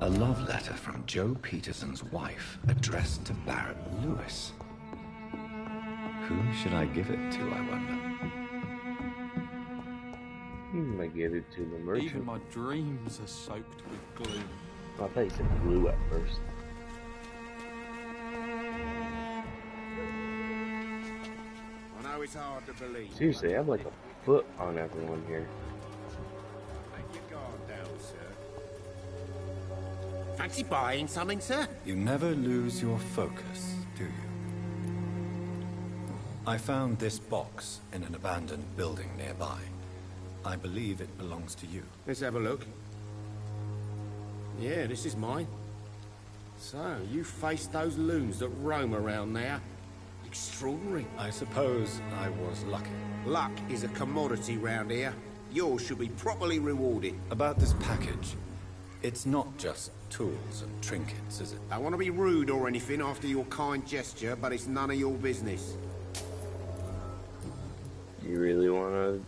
A love letter from Joe Peterson's wife, addressed to Barrett Lewis. Who should I give it to, I wonder? I gave it to the merchant. Even my dreams are soaked with glue. I thought you said blue at first. I know it's hard to believe. Seriously, I have like a foot on everyone here. Take your guard down, sir. Fancy buying something, sir? You never lose your focus, do you? I found this box in an abandoned building nearby. I believe it belongs to you. Let's have a look. Yeah, this is mine. So, you faced those loons that roam around there. Extraordinary. I suppose I was lucky. Luck is a commodity round here. Yours should be properly rewarded. About this package, it's not just tools and trinkets, is it? I want to be rude or anything after your kind gesture, but it's none of your business. You really want to...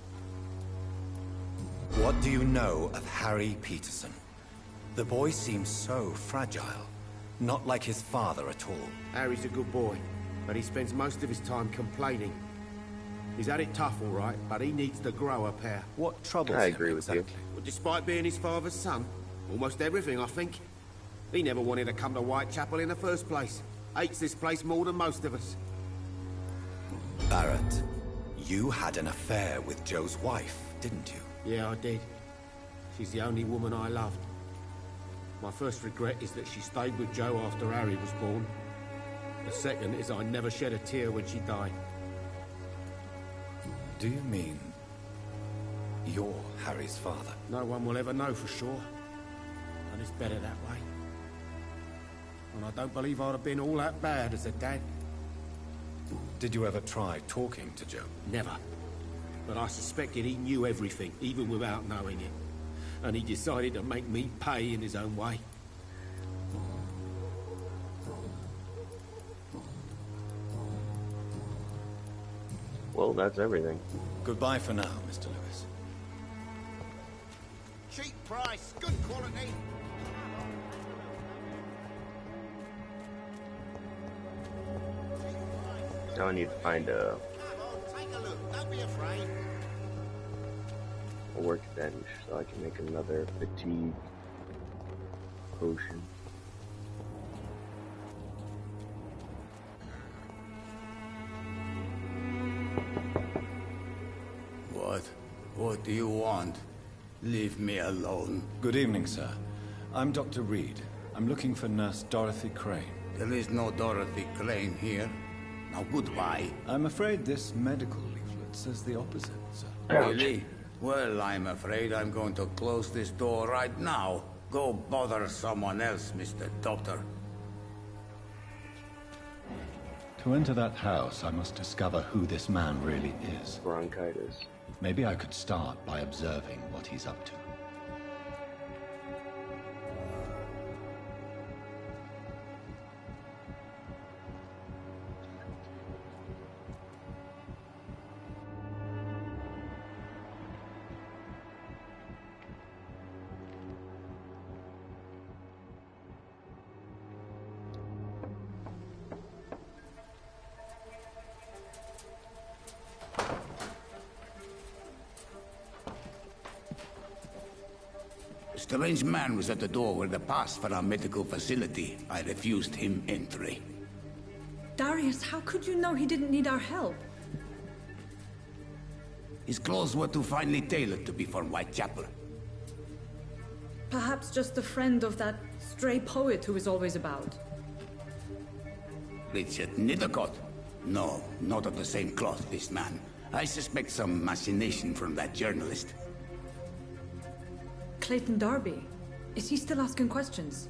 What do you know of Harry Peterson? The boy seems so fragile. Not like his father at all. Harry's a good boy, but he spends most of his time complaining. He's had it tough, all right, but he needs to grow a pair. What troubles him exactly? Well, despite being his father's son, almost everything, I think. He never wanted to come to Whitechapel in the first place. Hates this place more than most of us. Barrett, you had an affair with Joe's wife, didn't you? Yeah, I did. She's the only woman I loved. My first regret is that she stayed with Joe after Harry was born. The second is I never shed a tear when she died. Do you mean you're Harry's father? No one will ever know for sure. And it's better that way. And I don't believe I'd have been all that bad as a dad. Did you ever try talking to Joe? Never. But I suspected he knew everything, even without knowing it. And he decided to make me pay in his own way. Well, that's everything. Goodbye for now, Mr. Lewis. Cheap price, good quality. Now I need to find a workbench so I can make another fatigue potion. What do you want? Leave me alone. Good evening, sir. I'm Dr. Reed. I'm looking for Nurse Dorothy Crane. There is no Dorothy Crane here. Now, goodbye. I'm afraid this medical leaflet says the opposite, sir. Really? Well, I'm afraid I'm going to close this door right now. Go bother someone else, Mr. Doctor. To enter that house, I must discover who this man really is. Bronchitis. Maybe I could start by observing what he's up to. A strange man was at the door with a pass for our medical facility. I refused him entry. Darius, how could you know he didn't need our help? His clothes were too finely tailored to be from Whitechapel. Perhaps just a friend of that stray poet who is always about. Richard Nithercott? No, not of the same cloth, this man. I suspect some machination from that journalist. Clayton Darby. Is he still asking questions?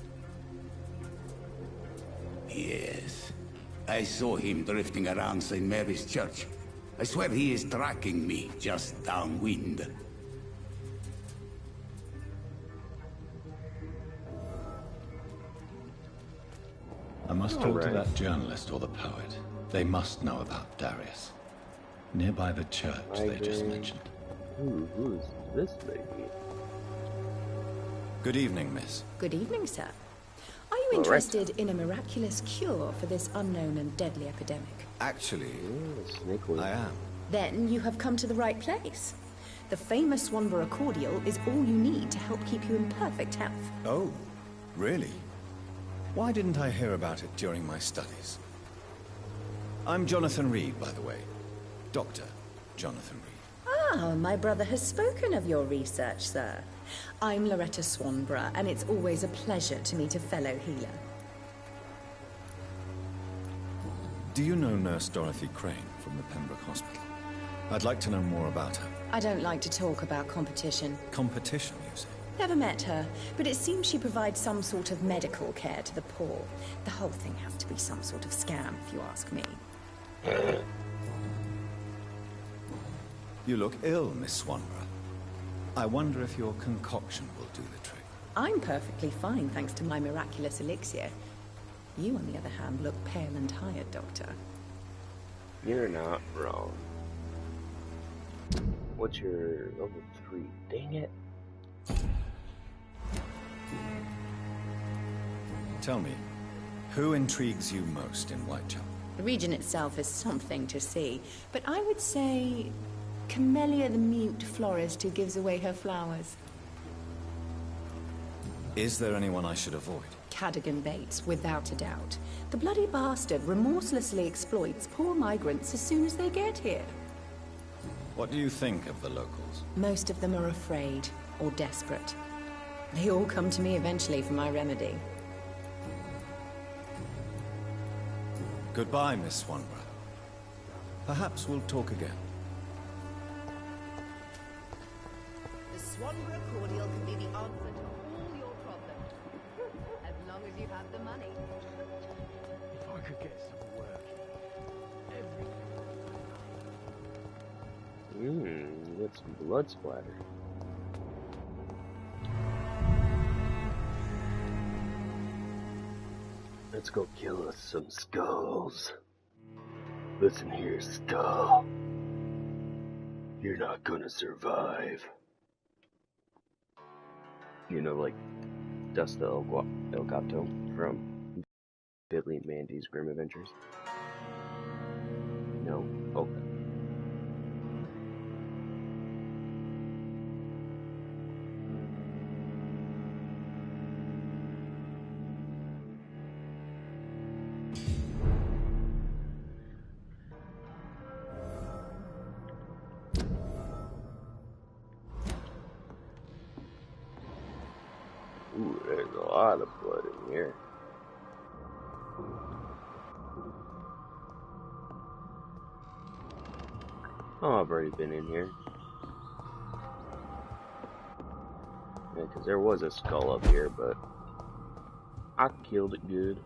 Yes. I saw him drifting around St. Mary's Church. I swear he is tracking me just downwind. I must talk to that journalist or the poet. They must know about Darius. Nearby the church they just mentioned. Who's this lady? Good evening, miss. Good evening, sir. Are you interested in a miraculous cure for this unknown and deadly epidemic? Actually, I am. Then you have come to the right place. The famous Swanborough cordial is all you need to help keep you in perfect health. Oh, really? Why didn't I hear about it during my studies? I'm Jonathan Reed, by the way. Dr. Jonathan Reed. Ah, my brother has spoken of your research, sir. I'm Loretta Swanborough, and it's always a pleasure to meet a fellow healer. Do you know Nurse Dorothy Crane from the Pembroke Hospital? I'd like to know more about her. I don't like to talk about competition. Competition, you say? Never met her, but it seems she provides some sort of medical care to the poor. The whole thing has to be some sort of scam, if you ask me. You look ill, Miss Swanborough. I wonder if your concoction will do the trick. I'm perfectly fine, thanks to my miraculous elixir. You, on the other hand, look pale and tired, Doctor. You're not wrong. What's your level 3? Dang it. Tell me, who intrigues you most in Whitechapel? The region itself is something to see, but I would say Camellia the mute florist who gives away her flowers. Is there anyone I should avoid? Cadogan Bates, without a doubt. The bloody bastard remorselessly exploits poor migrants as soon as they get here. What do you think of the locals? Most of them are afraid or desperate. They all come to me eventually for my remedy. Goodbye, Miss Swanborough. Perhaps we'll talk again. The Swanborough cordial can be the answer to all your problems. As long as you have the money. If I could get some work, everything. Get some blood splatter. Let's go kill us some skulls. Listen here, skull. You're not gonna survive. You know, like Dust El Gato from Billy and Mandy's Grim Adventures? No? Okay. Ooh, there's a lot of blood in here. Oh, I've already been in here. Yeah, because there was a skull up here, but I killed it good.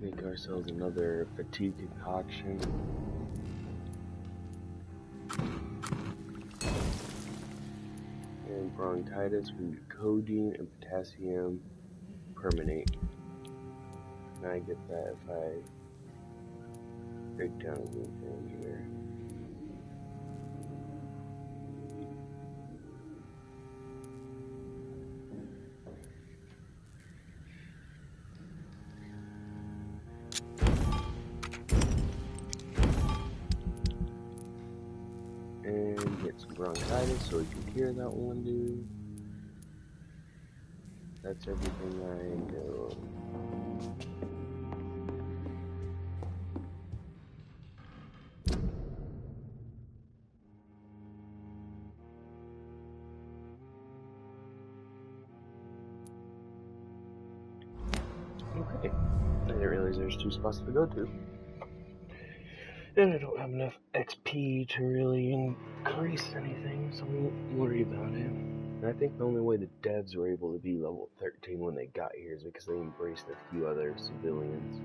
Make ourselves another fatigue concoction. And bronchitis, we need codeine and potassium permanate. Can I get that if I break down anything here? And get some bronchitis so we can cure that one dude. That's everything I know. Okay. I didn't realize there's 2 spots to go to. And I don't have enough XP to really increase anything, so I won't worry about it. And I think the only way the devs were able to be level 13 when they got here is because they embraced a few other civilians.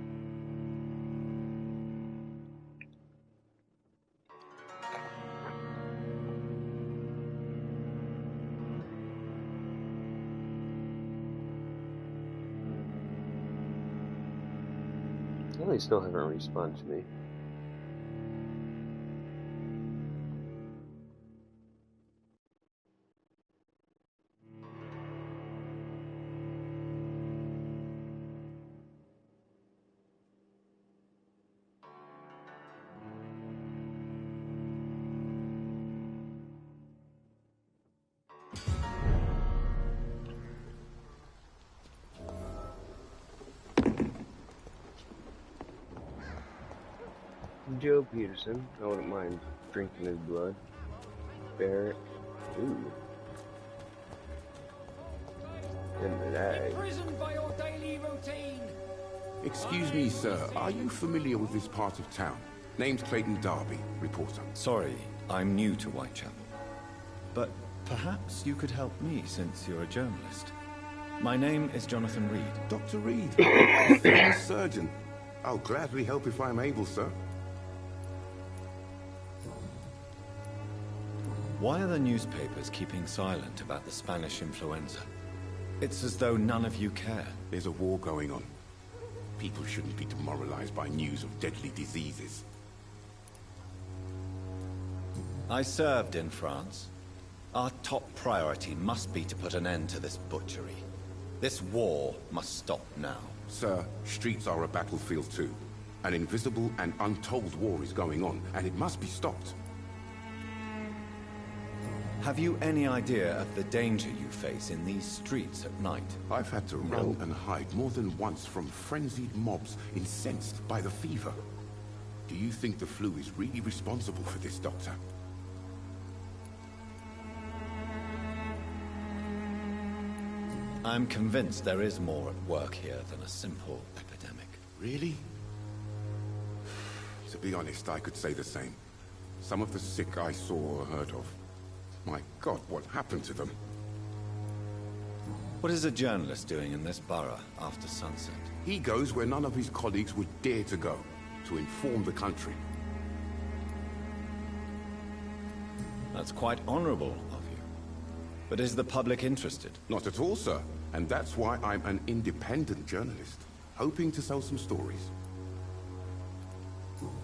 Well, they still haven't responded to me. Joe Peterson, I wouldn't mind drinking his blood. Barrett, ooh. Imprisoned by your daily routine. Excuse me, sir. Are you familiar with this part of town? Name's Clayton Darby, reporter. Sorry, I'm new to Whitechapel. But perhaps you could help me since you're a journalist. My name is Jonathan Reed. Dr. Reed, a surgeon. I'll gladly help if I'm able, sir. Why are the newspapers keeping silent about the Spanish influenza? It's as though none of you care. There's a war going on. People shouldn't be demoralized by news of deadly diseases. I served in France. Our top priority must be to put an end to this butchery. This war must stop now. Sir, streets are a battlefield too. An invisible and untold war is going on, and it must be stopped. Have you any idea of the danger you face in these streets at night? I've had to run and hide more than once from frenzied mobs incensed by the fever. Do you think the flu is really responsible for this, Doctor? I'm convinced there is more at work here than a simple epidemic. Really? To be honest, I could say the same. Some of the sick I saw or heard of. My God, what happened to them? What is a journalist doing in this borough after sunset? He goes where none of his colleagues would dare to go, to inform the country. That's quite honorable of you. But is the public interested? Not at all, sir. And that's why I'm an independent journalist, hoping to sell some stories.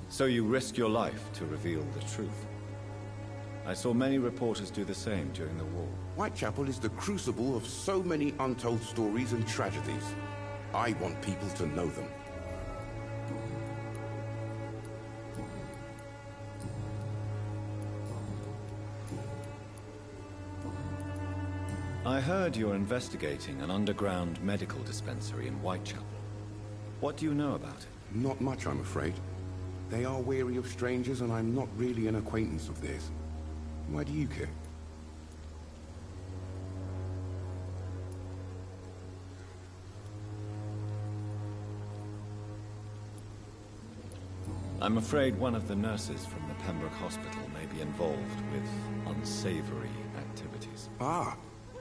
So you risk your life to reveal the truth? I saw many reporters do the same during the war. Whitechapel is the crucible of so many untold stories and tragedies. I want people to know them. I heard you're investigating an underground medical dispensary in Whitechapel. What do you know about it? Not much, I'm afraid. They are wary of strangers, and I'm not really an acquaintance of theirs. Why do you care? I'm afraid one of the nurses from the Pembroke Hospital may be involved with unsavory activities. Ah,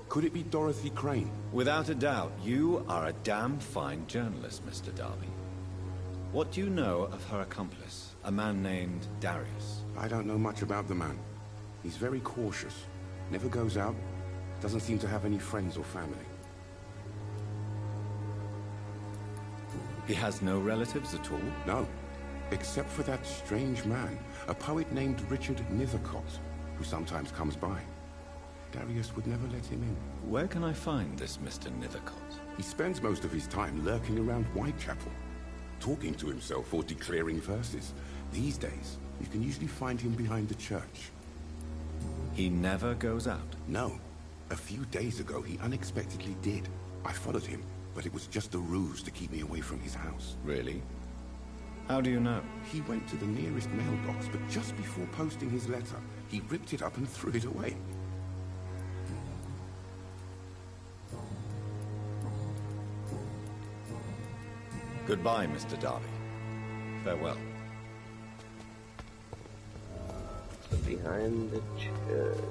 could it be Dorothy Crane? Without a doubt, you are a damn fine journalist, Mr. Darby. What do you know of her accomplice, a man named Darius? I don't know much about the man. He's very cautious, never goes out, doesn't seem to have any friends or family. He has no relatives at all? No, except for that strange man, a poet named Richard Nethercott, who sometimes comes by. Darius would never let him in. Where can I find this Mr. Nethercott? He spends most of his time lurking around Whitechapel, talking to himself or declaring verses. These days, you can usually find him behind the church. He never goes out? No. A few days ago, he unexpectedly did. I followed him, but it was just a ruse to keep me away from his house. Really? How do you know? He went to the nearest mailbox, but just before posting his letter, he ripped it up and threw it away. Goodbye, Mr. Darby. Farewell. behind the church.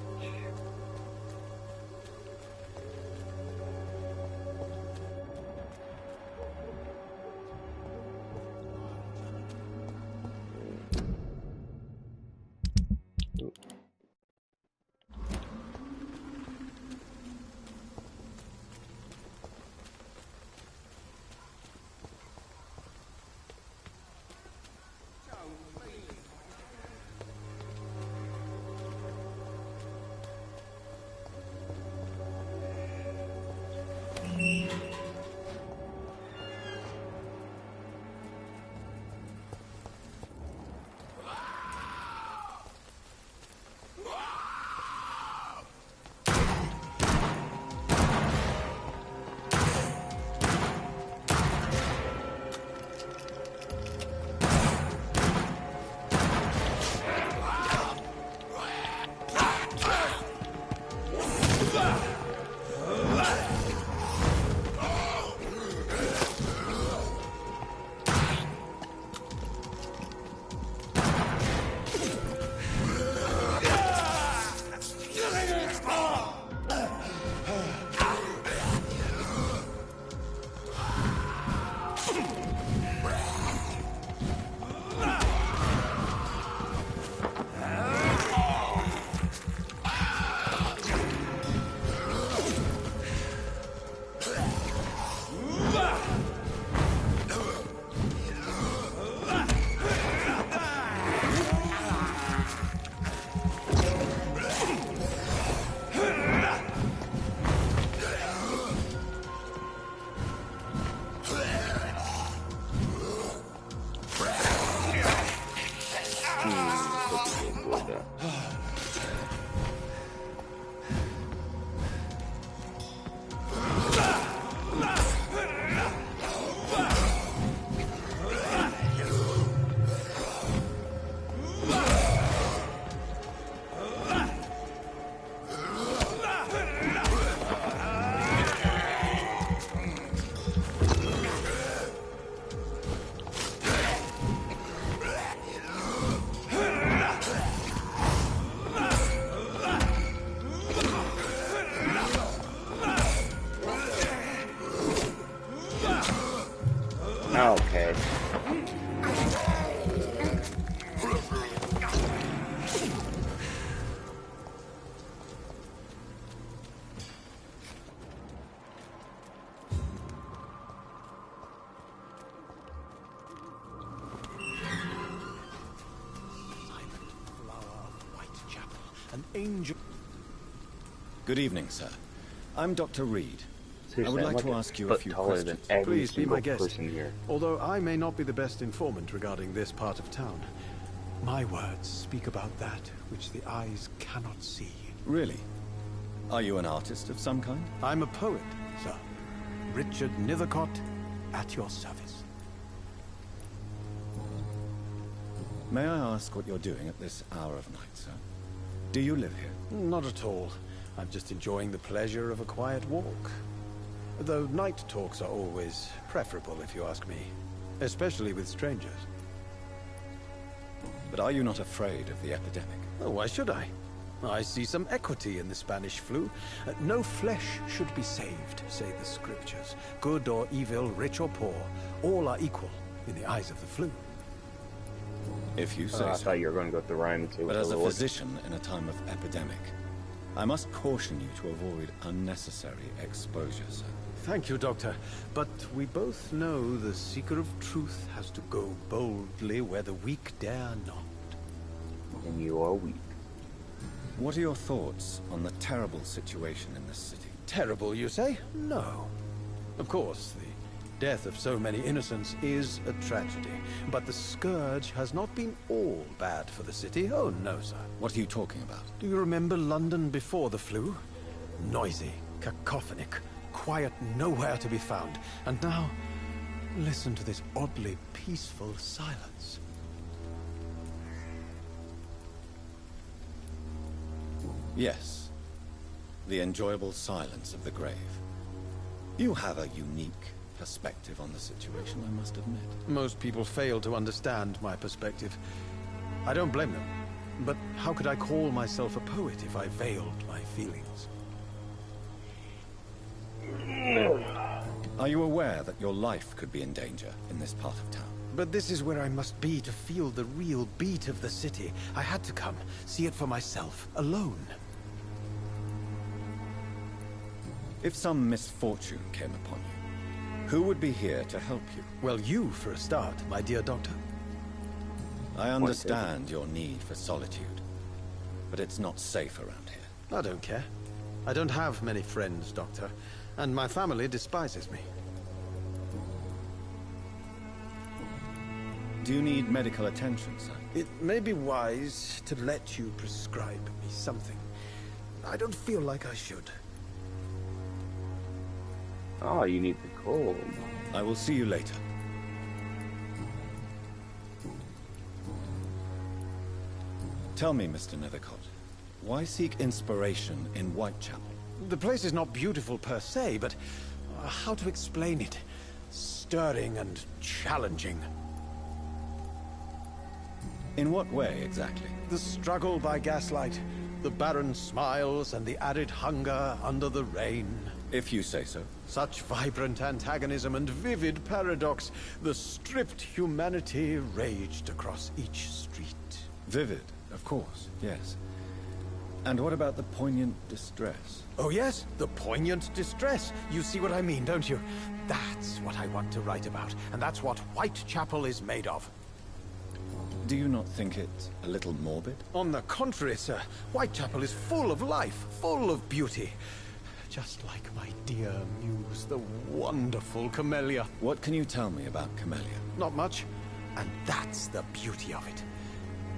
Okay. An angel. Good evening, sir. I'm Dr. Reed. I would Seriously, like I'm to like ask you a few taller than questions. every Please be my single guest. person here. Although I may not be the best informant regarding this part of town, my words speak about that which the eyes cannot see. Really? Are you an artist of some kind? I'm a poet, sir. Richard Nethercott, at your service. May I ask what you're doing at this hour of night, sir? Do you live here? Not at all. I'm just enjoying the pleasure of a quiet walk. Though night talks are always preferable, if you ask me. Especially with strangers. But are you not afraid of the epidemic? Oh, why should I? I see some equity in the Spanish flu. No flesh should be saved, say the scriptures. Good or evil, rich or poor, all are equal in the eyes of the flu. If you say so. I thought you were going to go with the rhyme too. But as a physician in a time of epidemic, I must caution you to avoid unnecessary exposure, sir. Thank you, Doctor. But we both know the seeker of truth has to go boldly where the weak dare not. And you are weak. What are your thoughts on the terrible situation in this city? Terrible, you say? No. Of course, the death of so many innocents is a tragedy. But the scourge has not been all bad for the city. Oh, no, sir. What are you talking about? Do you remember London before the flu? Noisy, cacophonic, quiet nowhere to be found. And now, listen to this oddly peaceful silence. Yes. The enjoyable silence of the grave. You have a unique perspective on the situation, I must admit. Most people fail to understand my perspective. I don't blame them. But how could I call myself a poet if I veiled my feelings? Are you aware that your life could be in danger in this part of town? But this is where I must be to feel the real beat of the city. I had to come, see it for myself, alone. If some misfortune came upon you, who would be here to help you? Well, you for a start, my dear doctor. I understand your need for solitude, but it's not safe around here. I don't care. I don't have many friends, Doctor, and my family despises me. Do you need medical attention, sir? It may be wise to let you prescribe me something. I don't feel like I should. Oh, you need the cold. I will see you later. Tell me, Mr. Nethercott, why seek inspiration in Whitechapel? The place is not beautiful per se, but how to explain it? Stirring and challenging. In what way, exactly? The struggle by gaslight, the barren smiles and the arid hunger under the rain. If you say so. Such vibrant antagonism and vivid paradox. The stripped humanity raged across each street. Vivid, of course, yes. And what about the poignant distress? Oh yes, the poignant distress. You see what I mean, don't you? That's what I want to write about, and that's what Whitechapel is made of. Do you not think it a little morbid? On the contrary, sir. Whitechapel is full of life, full of beauty. Just like my dear muse, the wonderful Camellia. What can you tell me about Camellia? Not much. And that's the beauty of it.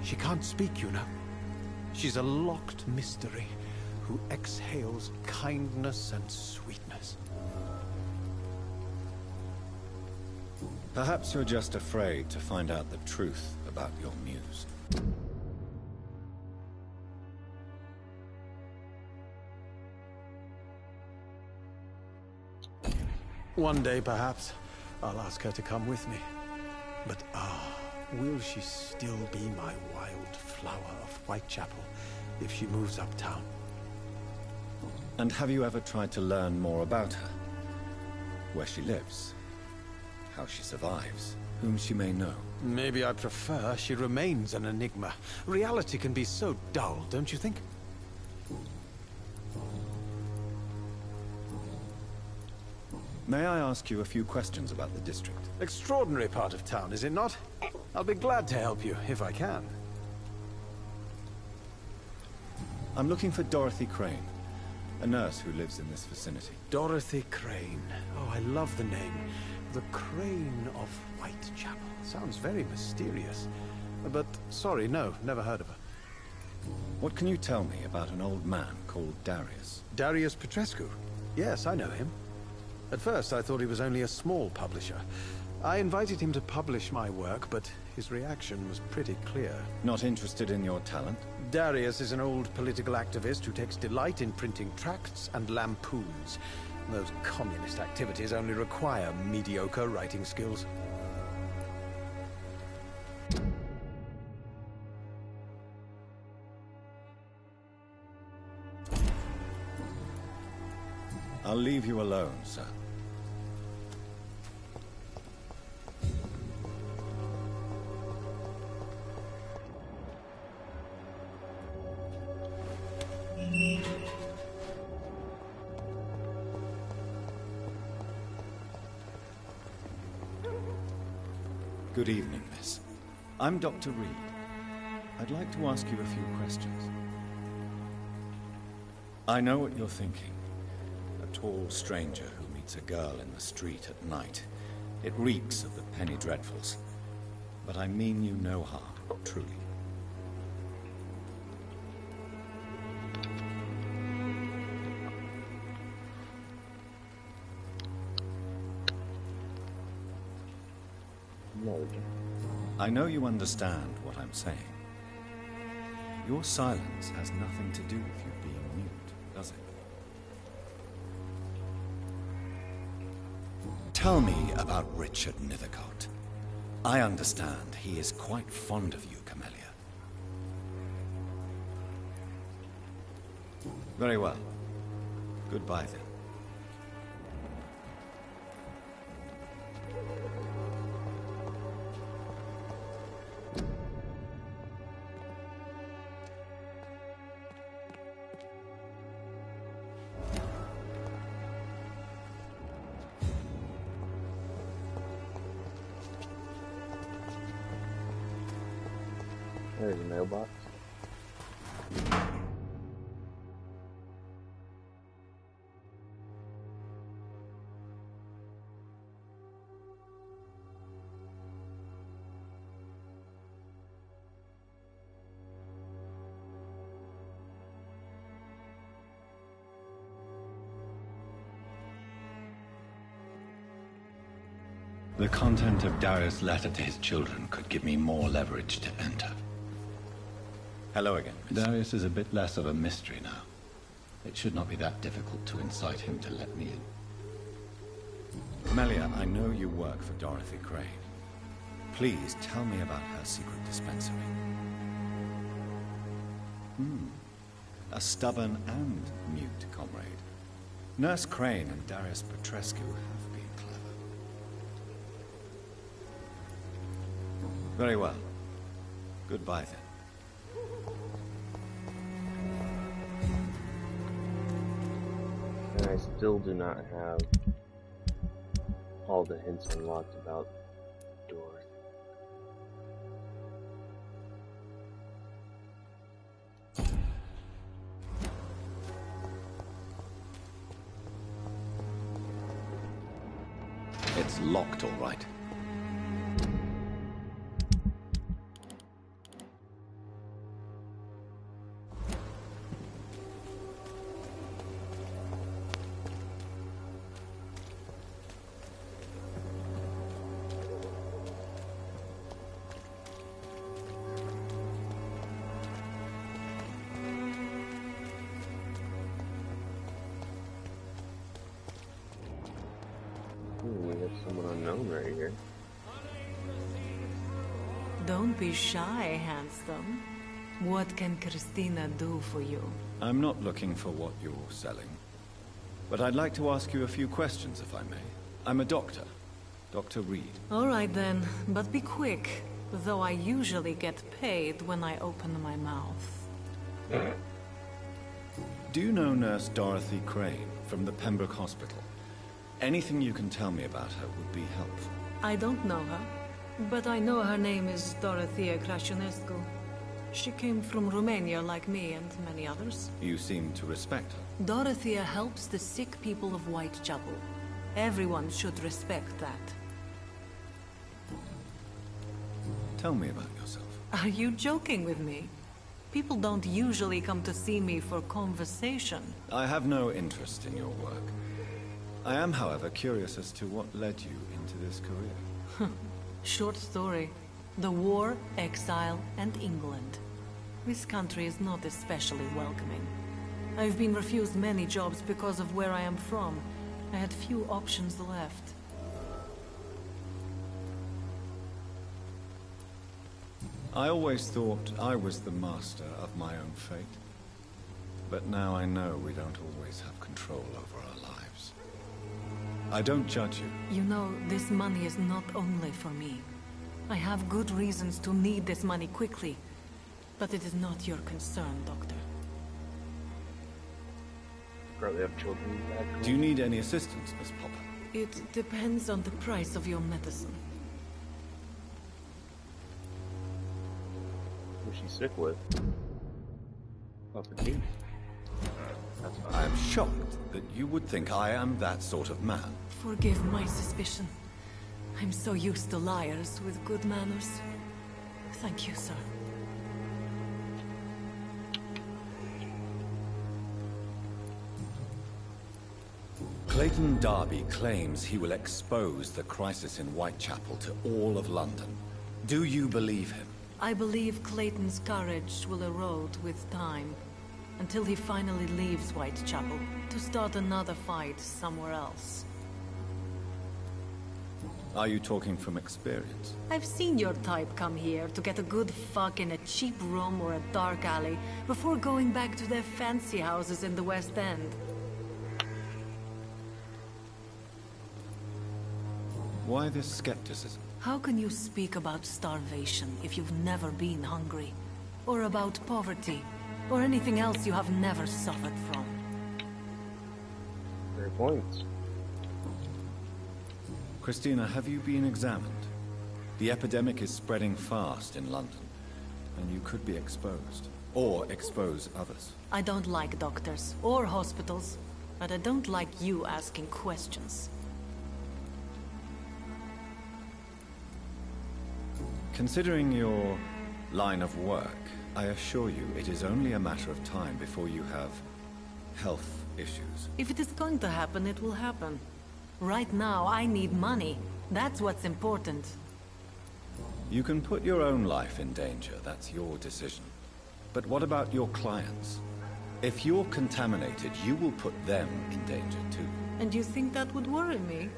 She can't speak, you know. She's a locked mystery who exhales kindness and sweetness. Perhaps you're just afraid to find out the truth about your muse. One day, perhaps, I'll ask her to come with me. But will she still be my wild flower of Whitechapel if she moves uptown? And have you ever tried to learn more about her? Where she lives? How she survives? Whom she may know? Maybe I prefer she remains an enigma. Reality can be so dull, don't you think? May I ask you a few questions about the district? Extraordinary part of town, is it not? I'll be glad to help you, if I can. I'm looking for Dorothy Crane, a nurse who lives in this vicinity. Dorothy Crane. Oh, I love the name. The Crane of Whitechapel. Sounds very mysterious. But, sorry, no, never heard of her. What can you tell me about an old man called Darius? Darius Petrescu? Yes, I know him. At first, I thought he was only a small publisher. I invited him to publish my work, but his reaction was pretty clear. Not interested in your talent? Darius is an old political activist who takes delight in printing tracts and lampoons. Those communist activities only require mediocre writing skills. I'll leave you alone, sir. Good evening, miss. I'm Dr. Reed. I'd like to ask you a few questions. I know what you're thinking. A tall stranger who meets a girl in the street at night. It reeks of the penny dreadfuls. But I mean you no harm, truly. I know you understand what I'm saying. Your silence has nothing to do with you being mute, does it? Tell me about Richard Nethercott. I understand he is quite fond of you, Camellia. Very well. Goodbye then. There's a mailbox. The content of Darius' letter to his children could give me more leverage to enter. Hello again, Miss. Darius is a bit less of a mystery now. It should not be that difficult to incite him to let me in. Melia, I know you work for Dorothy Crane. Please tell me about her secret dispensary. A stubborn and mute comrade. Nurse Crane and Darius Petrescu have been clever. Very well. Goodbye then. And I still do not have all the hints unlocked about Dorothy. It's locked, all right. We have someone unknown right here. Don't be shy, handsome. What can Christina do for you? I'm not looking for what you're selling. But I'd like to ask you a few questions, if I may. I'm a doctor. Dr. Reed. All right then, but be quick. Though I usually get paid when I open my mouth. Do you know Nurse Dorothy Crane from the Pembroke Hospital? Anything you can tell me about her would be helpful. I don't know her, but I know her name is Dorothea Crăciunescu. She came from Romania like me and many others. You seem to respect her. Dorothea helps the sick people of Whitechapel. Everyone should respect that. Tell me about yourself. Are you joking with me? People don't usually come to see me for conversation. I have no interest in your work. I am, however, curious as to what led you into this career. Short story. The war, exile, and England. This country is not especially welcoming. I've been refused many jobs because of where I am from. I had few options left. I always thought I was the master of my own fate. But now I know we don't always have control over our lives. I don't judge you. You know, this money is not only for me. I have good reasons to need this money quickly. But it is not your concern, Doctor. Probably have children back home. Do you need any assistance, Miss Popper? It depends on the price of your medicine. Who's she sick with? Opportunity. I am shocked that you would think I am that sort of man. Forgive my suspicion. I'm so used to liars with good manners. Thank you, sir. Clayton Darby claims he will expose the crisis in Whitechapel to all of London. Do you believe him? I believe Clayton's courage will erode with time, until he finally leaves Whitechapel to start another fight somewhere else. Are you talking from experience? I've seen your type come here to get a good fuck in a cheap room or a dark alley before going back to their fancy houses in the West End. Why this skepticism? How can you speak about starvation if you've never been hungry? Or about poverty? Or anything else you have never suffered from? Fair points. Christina, have you been examined? The epidemic is spreading fast in London, and you could be exposed. Or expose others. I don't like doctors or hospitals, but I don't like you asking questions. Considering your line of work, I assure you it is only a matter of time before you have health issues. If it is going to happen, it will happen. Right now, I need money. That's what's important. You can put your own life in danger, that's your decision. But what about your clients? If you're contaminated, you will put them in danger too. And you think that would worry me?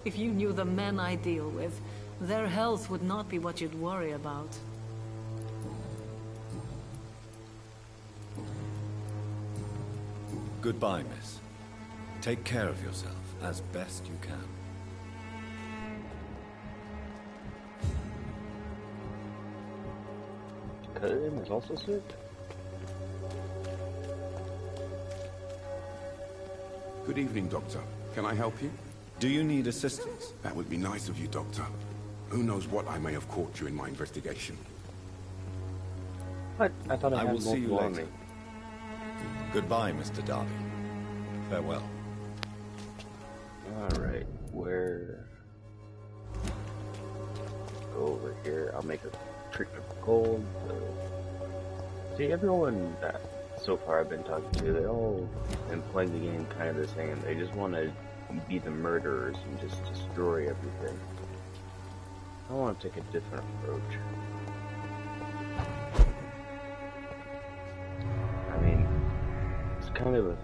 If you knew the men I deal with, their health would not be what you'd worry about. Goodbye, miss. Take care of yourself as best you can. Cousin is also sick? Good evening, Doctor. Can I help you? Do you need assistance? That would be nice of you, Doctor. Who knows what I may have caught you in my investigation. What? I thought I will see you later. Goodbye, Mr. Darby. Farewell. Alright, where... Go over here. I'll make a treatment for cold. See, everyone that so far I've been talking to, they all been playing the game kind of the same. They just want to be the murderers and just destroy everything. I want to take a different approach. I mean, it's kind of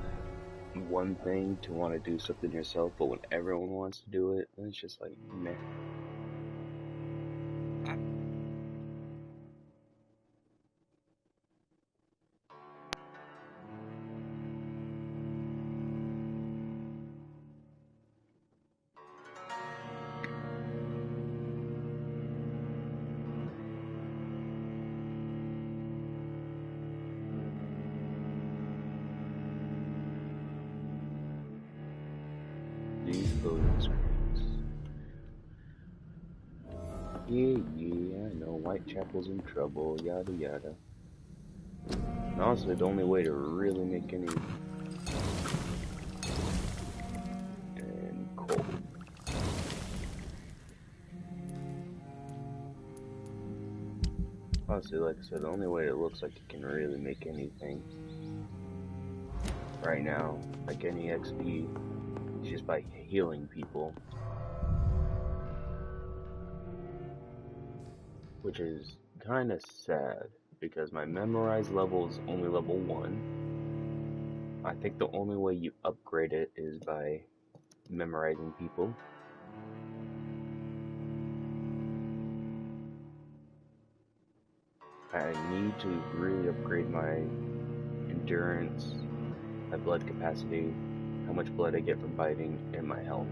one thing to want to do something yourself, but when everyone wants to do it, then it's just like, meh. Yeah, I know, Whitechapel's in trouble, yada yada. And honestly, the only way to really make any... And cold. Honestly, like I said, the only way it looks like it can really make anything right now, like any XP, is just by healing people. Which is kind of sad, because my memorized level is only level 1. I think the only way you upgrade it is by memorizing people. I need to really upgrade my endurance, my blood capacity, how much blood I get from biting, and my health.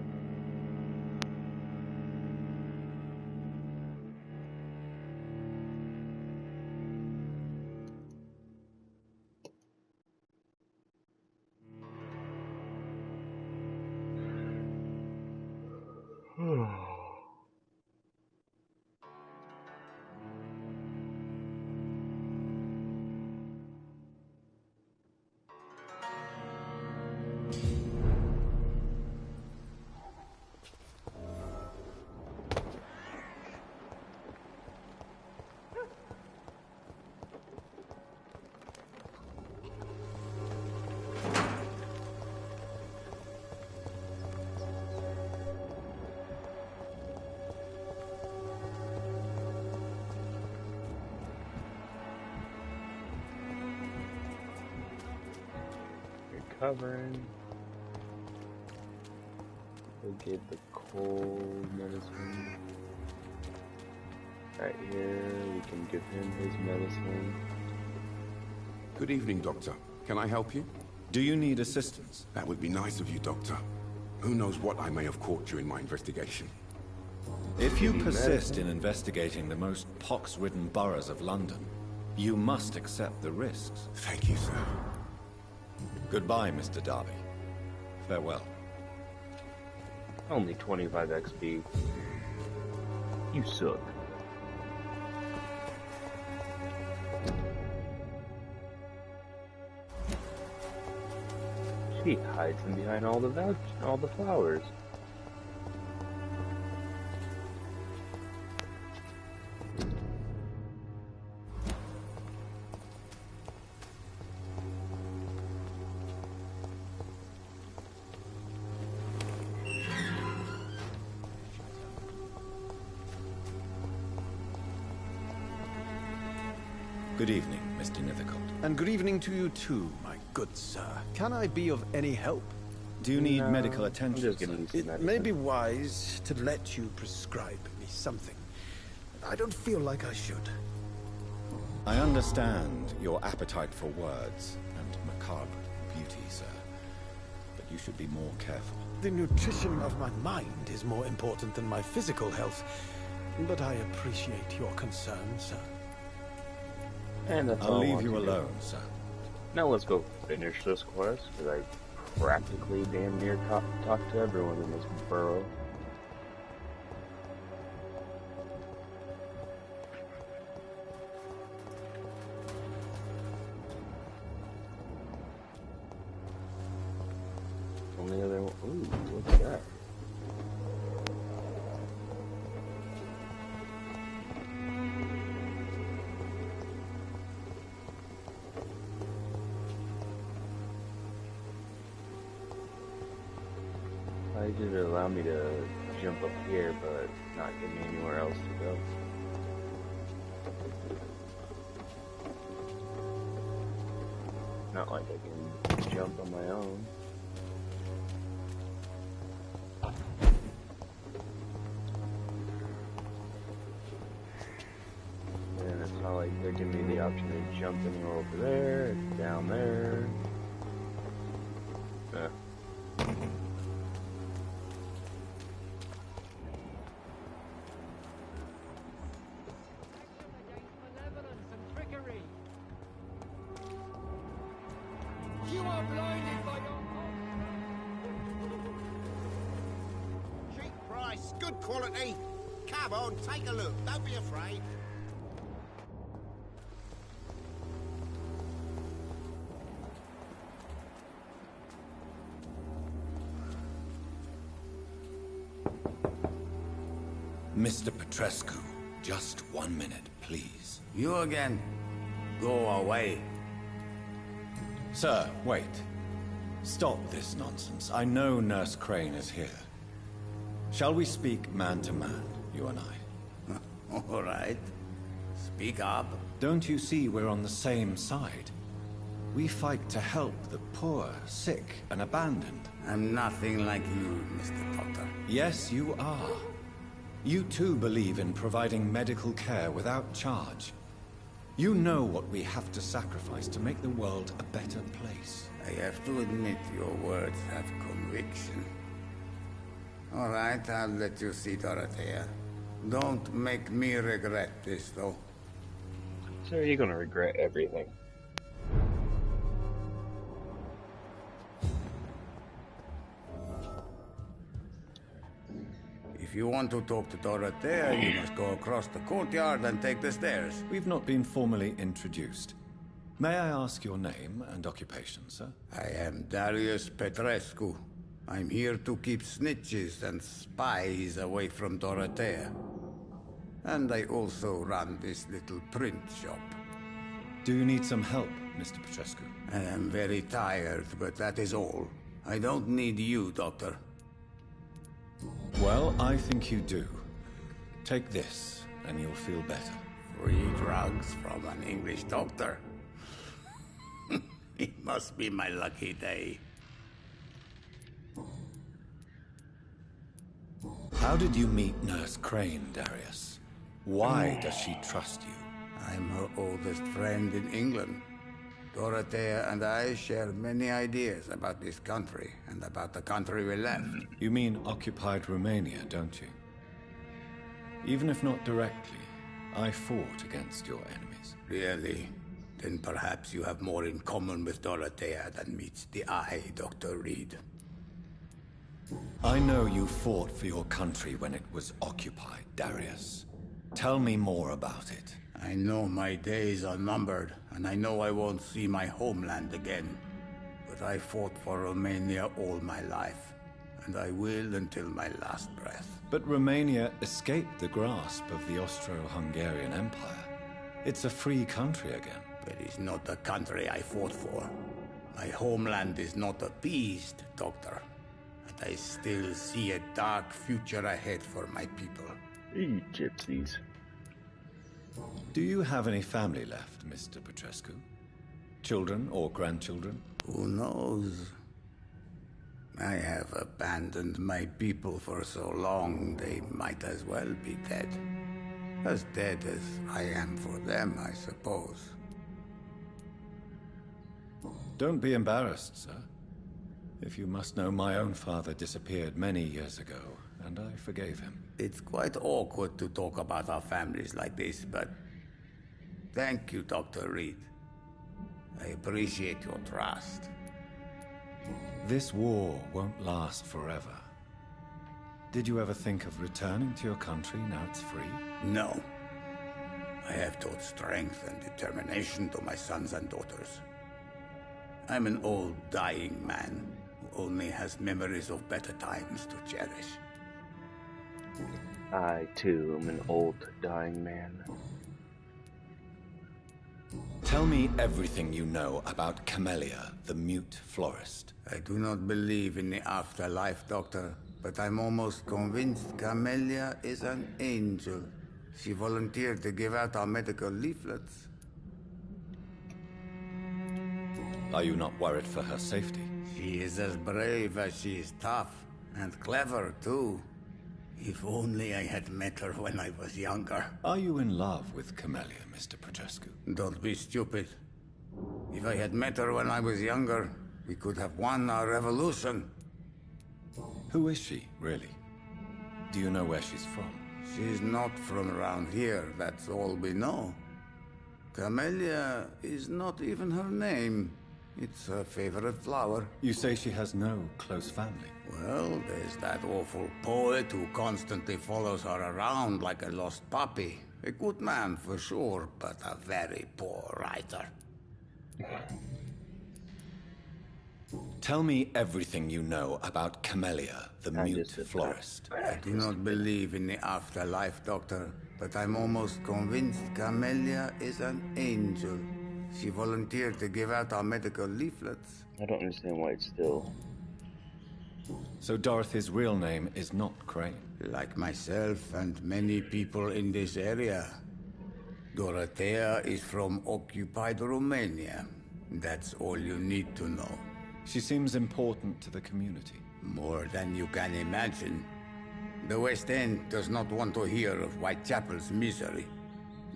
Recovering. We'll get the cold medicine. Right here, we can give him his medicine. Good evening, Doctor. Can I help you? Do you need assistance? That would be nice of you, Doctor. Who knows what I may have caught during my investigation. If you persist in investigating the most pox-ridden boroughs of London, you must accept the risks. Thank you, sir. Goodbye, Mr. Darby. Farewell. Only 25 XP. You suck. She hides them behind all the flowers. Good evening, Mr. Nethercote. And good evening to you too, my good sir. Can I be of any help? Do you need medical attention? It may be wise to let you prescribe me something. I don't feel like I should. I understand your appetite for words and macabre beauty, sir. But you should be more careful. The nutrition of my mind is more important than my physical health. But I appreciate your concern, sir. And that's I'll leave you alone, sir. Now let's go finish this quest, because I practically damn near talked to everyone in this borough. Only other one. Ooh, what's that? Why did it allow me to jump up here, but not give me anywhere else to go? Not like I can jump on my own. And it's not like they're giving me the option to jump anywhere over there, down there. You are blinded by your... Cheap price, good quality. Come on, take a look. Don't be afraid. Mr. Petrescu, just 1 minute, please. You again. Go away. Sir, wait. Stop this nonsense. I know Nurse Crane is here. Shall we speak man to man, you and I? All right. Speak up. Don't you see we're on the same side? We fight to help the poor, sick, and abandoned. I'm nothing like you, Mr. Potter. Yes, you are. You too believe in providing medical care without charge. You know what we have to sacrifice to make the world a better place. I have to admit your words have conviction. All right, I'll let you see Dorothea. Don't make me regret this, though. So you're gonna regret everything. If you want to talk to Dorothea, you must go across the courtyard and take the stairs. We've not been formally introduced. May I ask your name and occupation, sir? I am Darius Petrescu. I'm here to keep snitches and spies away from Dorothea. And I also run this little print shop. Do you need some help, Mr. Petrescu? I am very tired, but that is all. I don't need you, Doctor. Well, I think you do. Take this, and you'll feel better. Free drugs from an English doctor? It must be my lucky day. How did you meet Nurse Crane, Darius? Why does she trust you? I'm her oldest friend in England. Dorothea and I share many ideas about this country and about the country we left. You mean occupied Romania, don't you? Even if not directly, I fought against your enemies. Really? Then perhaps you have more in common with Dorothea than meets the eye, Dr. Reed. I know you fought for your country when it was occupied, Darius. Tell me more about it. I know my days are numbered, and I know I won't see my homeland again. But I fought for Romania all my life, and I will until my last breath. But Romania escaped the grasp of the Austro-Hungarian Empire. It's a free country again. It is not the country I fought for. My homeland is not appeased, Doctor. And I still see a dark future ahead for my people. You gypsies. Do you have any family left, Mr. Petrescu? Children or grandchildren? Who knows? I have abandoned my people for so long, they might as well be dead. As dead as I am for them, I suppose. Don't be embarrassed, sir. If you must know, my own father disappeared many years ago, and I forgave him. It's quite awkward to talk about our families like this, but thank you, Dr. Reed. I appreciate your trust. This war won't last forever. Did you ever think of returning to your country now it's free? No. I have taught strength and determination to my sons and daughters. I'm an old, dying man who only has memories of better times to cherish. I, too, am an old, dying man. Tell me everything you know about Camellia, the mute florist. I do not believe in the afterlife, Doctor, but I'm almost convinced Camellia is an angel. She volunteered to give out our medical leaflets. Are you not worried for her safety? She is as brave as she is tough, and clever, too. If only I had met her when I was younger. Are you in love with Camellia, Mr. Petrescu? Don't be stupid. If I had met her when I was younger, we could have won our revolution. Who is she, really? Do you know where she's from? She's not from around here, that's all we know. Camellia is not even her name. It's her favorite flower. You say she has no close family? Well, there's that awful poet who constantly follows her around like a lost puppy. A good man for sure, but a very poor writer. Tell me everything you know about Camellia, the mute florist. I do not believe in the afterlife, Doctor, but I'm almost convinced Camellia is an angel. She volunteered to give out our medical leaflets. I don't understand why it's still... So Dorothy's real name is not Crane? Like myself and many people in this area. Dorothea is from occupied Romania. That's all you need to know. She seems important to the community. More than you can imagine. The West End does not want to hear of Whitechapel's misery.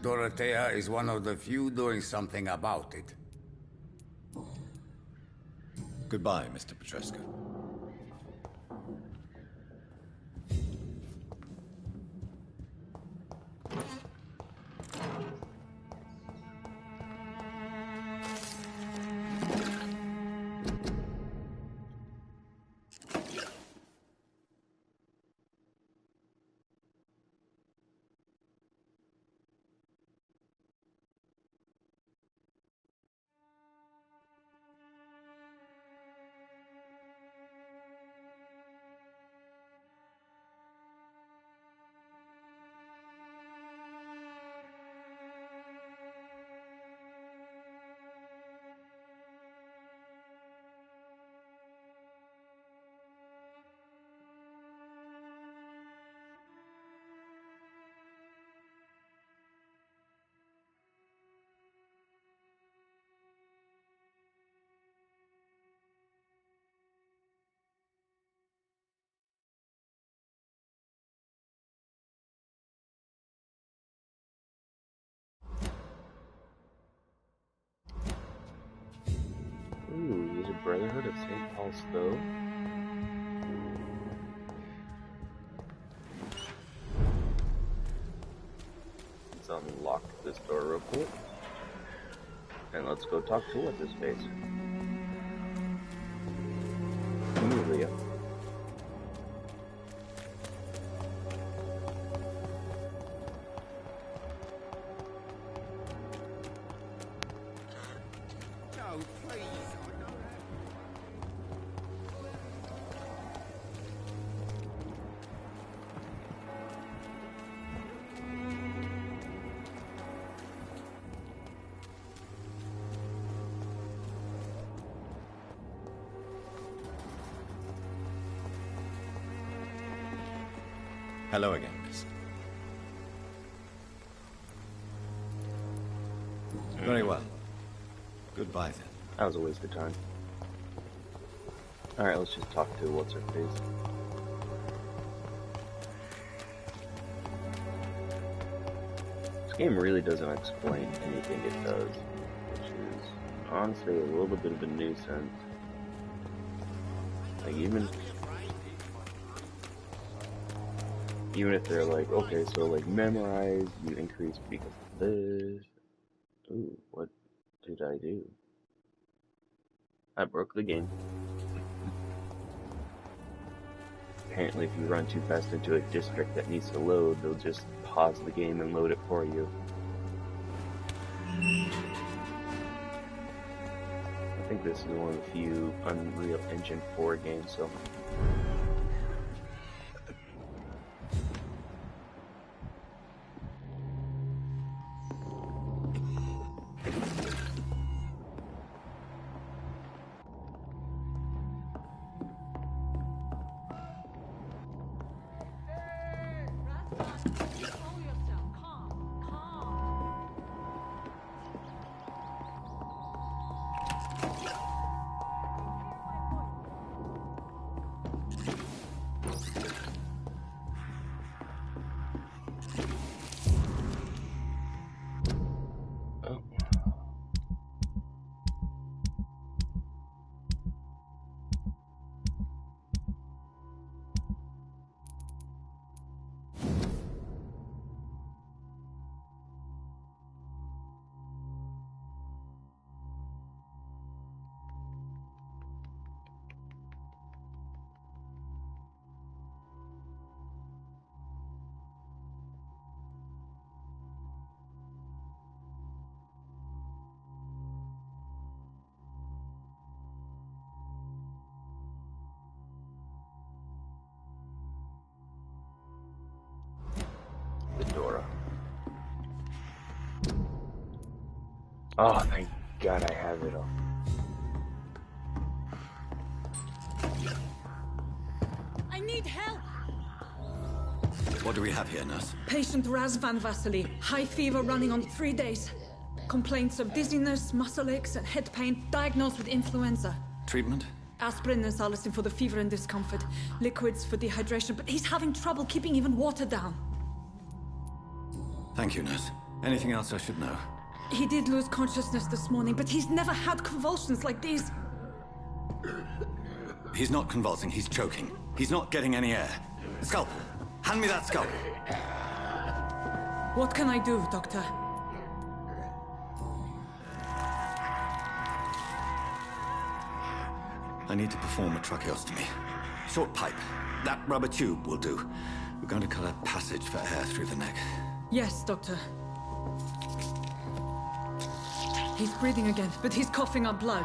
Dorothea is one of the few doing something about it. Goodbye, Mr. Petrescu. Brotherhood of St. Paul's Stowe. Let's unlock this door real quick. And let's go talk to what's-his-face. Amelia. Hello again, miss. Very well. Goodbye, then. That was a waste of time. Alright, let's just talk to what's-her-face. This game really doesn't explain anything it does, which is honestly a little bit of a nuisance. Like, even if they're like, okay, so like memorize, you increase because of this. Ooh, what did I do? I broke the game. Apparently if you run too fast into a district that needs to load, they'll just pause the game and load it for you. I think this is one of the few Unreal Engine 4 games, so... Oh, thank God I have it all. I need help! What do we have here, nurse? Patient Razvan Vasily. High fever running on 3 days. Complaints of dizziness, muscle aches, and head pain. Diagnosed with influenza. Treatment? Aspirin and salicin for the fever and discomfort. Liquids for dehydration, but he's having trouble keeping even water down. Thank you, nurse. Anything else I should know? He did lose consciousness this morning, but he's never had convulsions like these. He's not convulsing, he's choking. He's not getting any air. Scalpel! Hand me that scalpel! What can I do, Doctor? I need to perform a tracheostomy. Short pipe. That rubber tube will do. We're going to cut a passage for air through the neck. Yes, Doctor. He's breathing again, but he's coughing up blood.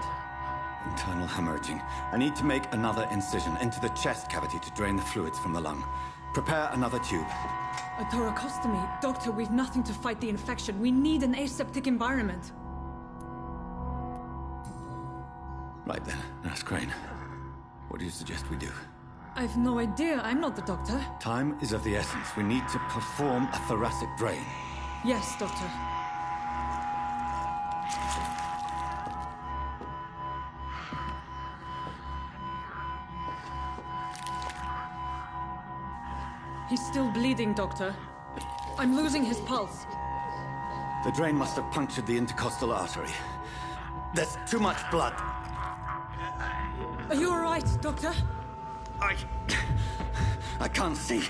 Internal hemorrhaging. I need to make another incision into the chest cavity to drain the fluids from the lung. Prepare another tube. A thoracostomy? Doctor, we've nothing to fight the infection. We need an aseptic environment. Right then, Nurse Crane. What do you suggest we do? I've no idea. I'm not the doctor. Time is of the essence. We need to perform a thoracic drain. Yes, Doctor. He's still bleeding, Doctor. I'm losing his pulse. The drain must have punctured the intercostal artery. There's too much blood. Are you alright, Doctor? I can't see.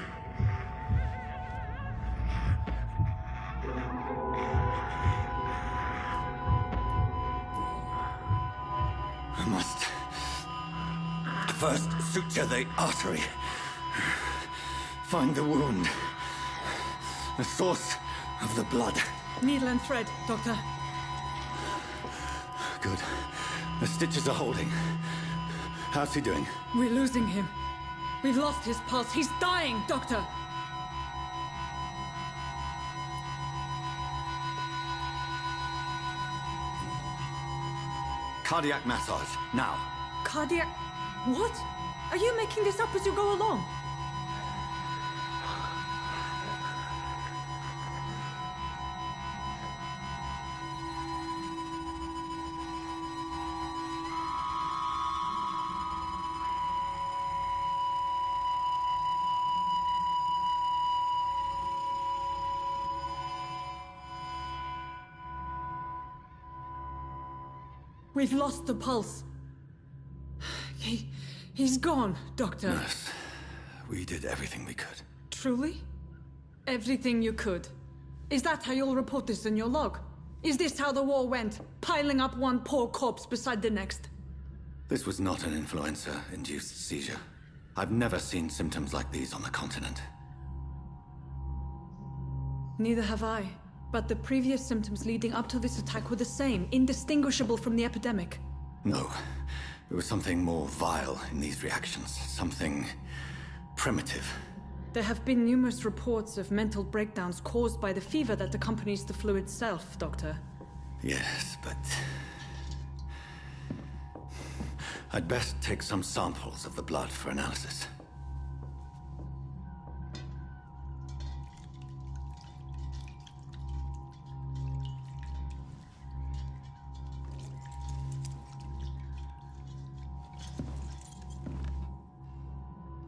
I must first suture the artery. Find the wound. The source of the blood. Needle and thread, Doctor. Good. The stitches are holding. How's he doing? We're losing him. We've lost his pulse. He's dying, Doctor! Cardiac massage, now. Cardiac... What? Are you making this up as you go along? We've lost the pulse. He's gone, Doctor. Nurse, we did everything we could. Truly? Everything you could? Is that how you'll report this in your log? Is this how the war went? Piling up one poor corpse beside the next? This was not an influenza-induced seizure. I've never seen symptoms like these on the continent. Neither have I. But the previous symptoms leading up to this attack were the same, indistinguishable from the epidemic. No. There was something more vile in these reactions. Something primitive. There have been numerous reports of mental breakdowns caused by the fever that accompanies the flu itself, Doctor. Yes, but... I'd best take some samples of the blood for analysis.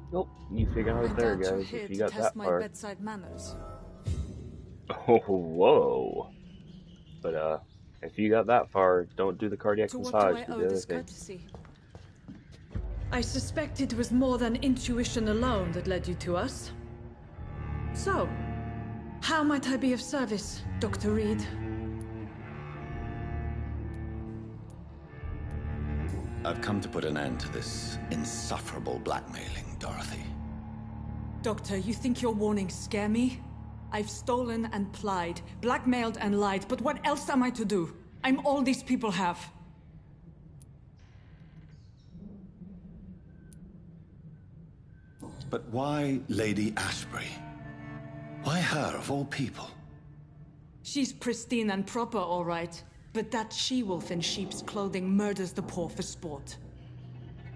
Nope, you figure out there, guys, if you got that far. Bedside manners. Oh, whoa. But, if you got that far, don't do the cardiac massage. To what do I owe this courtesy? I suspect it was more than intuition alone that led you to us. So, how might I be of service, Dr. Reed? I've come to put an end to this insufferable blackmailing, Dorothy. Doctor, you think your warnings scare me? I've stolen and plied, blackmailed and lied, but what else am I to do? I'm all these people have. But why Lady Ashbury? Why her, of all people? She's pristine and proper, all right. But that she-wolf in sheep's clothing murders the poor for sport.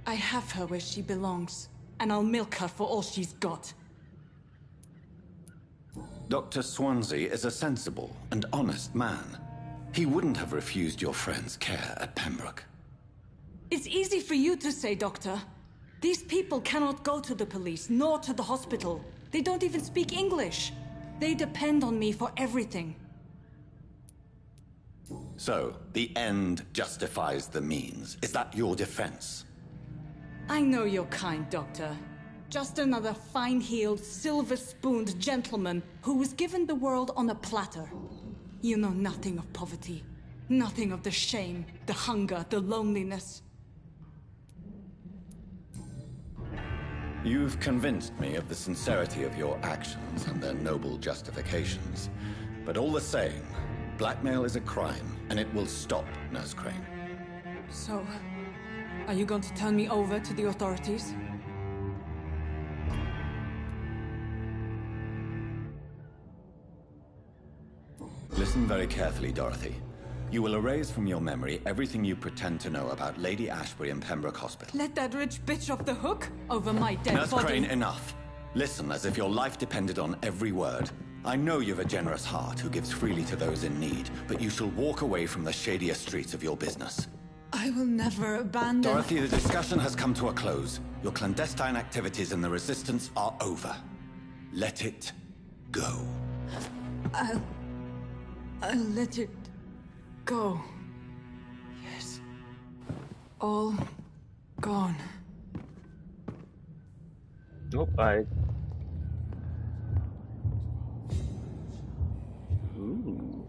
I have her where she belongs, and I'll milk her for all she's got. Dr. Swansea is a sensible and honest man. He wouldn't have refused your friend's care at Pembroke. It's easy for you to say, Doctor. These people cannot go to the police, nor to the hospital. They don't even speak English. They depend on me for everything. So, the end justifies the means. Is that your defense? I know you're kind, Doctor. Just another fine-heeled, silver-spooned gentleman who was given the world on a platter. You know nothing of poverty. Nothing of the shame, the hunger, the loneliness. You've convinced me of the sincerity of your actions and their noble justifications. But all the same, blackmail is a crime, and it will stop, Nurse Crane. So, are you going to turn me over to the authorities? Listen very carefully, Dorothy. You will erase from your memory everything you pretend to know about Lady Ashbury and Pembroke Hospital. Let that rich bitch off the hook over my dead Nurse body. Crane, enough. Listen as if your life depended on every word. I know you've a generous heart who gives freely to those in need, but you shall walk away from the shadier streets of your business. I will never abandon... Dorothy, the discussion has come to a close. Your clandestine activities in the Resistance are over. Let it go. I'll let it go. Yes. All Gone. Nope, Ooh.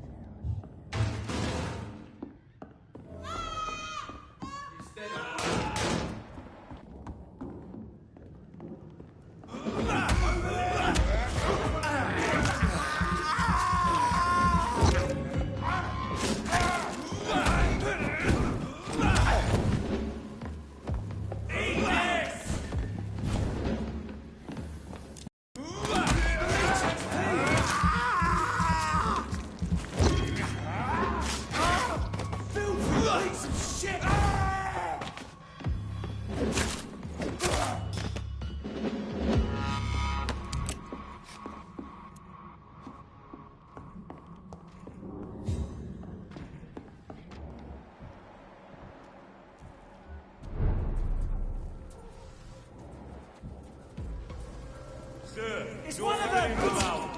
It's one of them! Come out!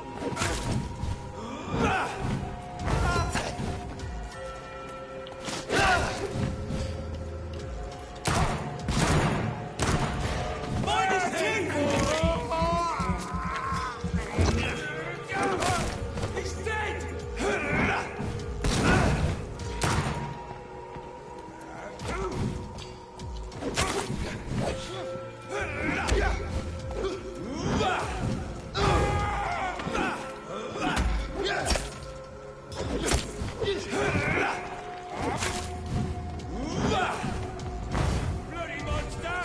Mind his teeth! He's dead! Bloody monster!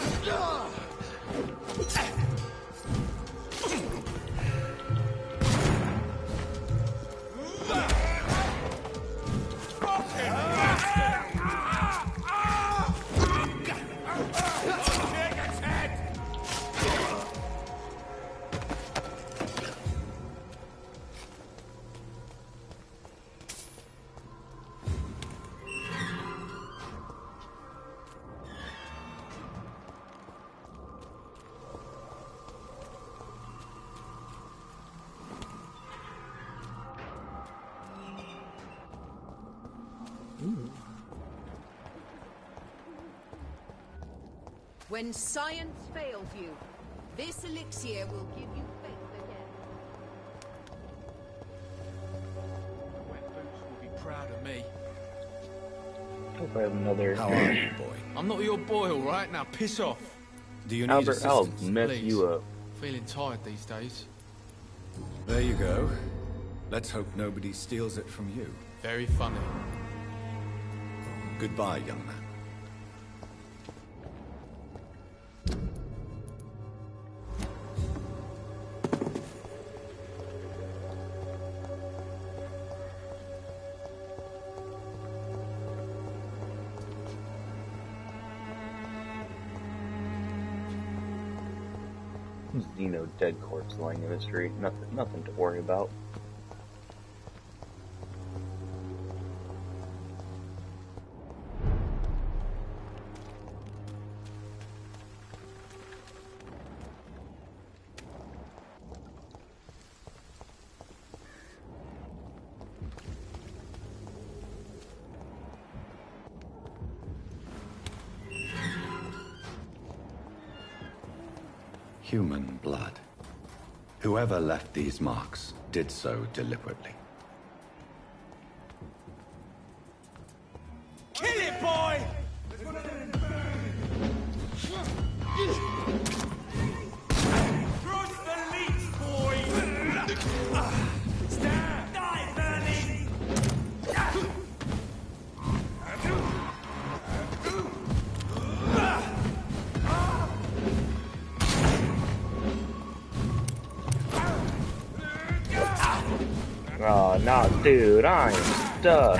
When science fails you, this elixir will give you faith again. Wet Boots will be proud of me. Hope I have another. How are you, boy? I'm not your boy, all right? Now piss off. Do you need Albert, I'll assistance? mess Please. you up. Feeling tired these days. There you go. Let's hope nobody steals it from you. Very funny. Goodbye, young man. Xeno dead corpse lying in the street. Nothing to worry about. Human blood. Whoever left these marks did so deliberately. Kill it, boy! Cross the leech, boy! Stand! Die, Bernie! Oh, no, dude, I'm stuck.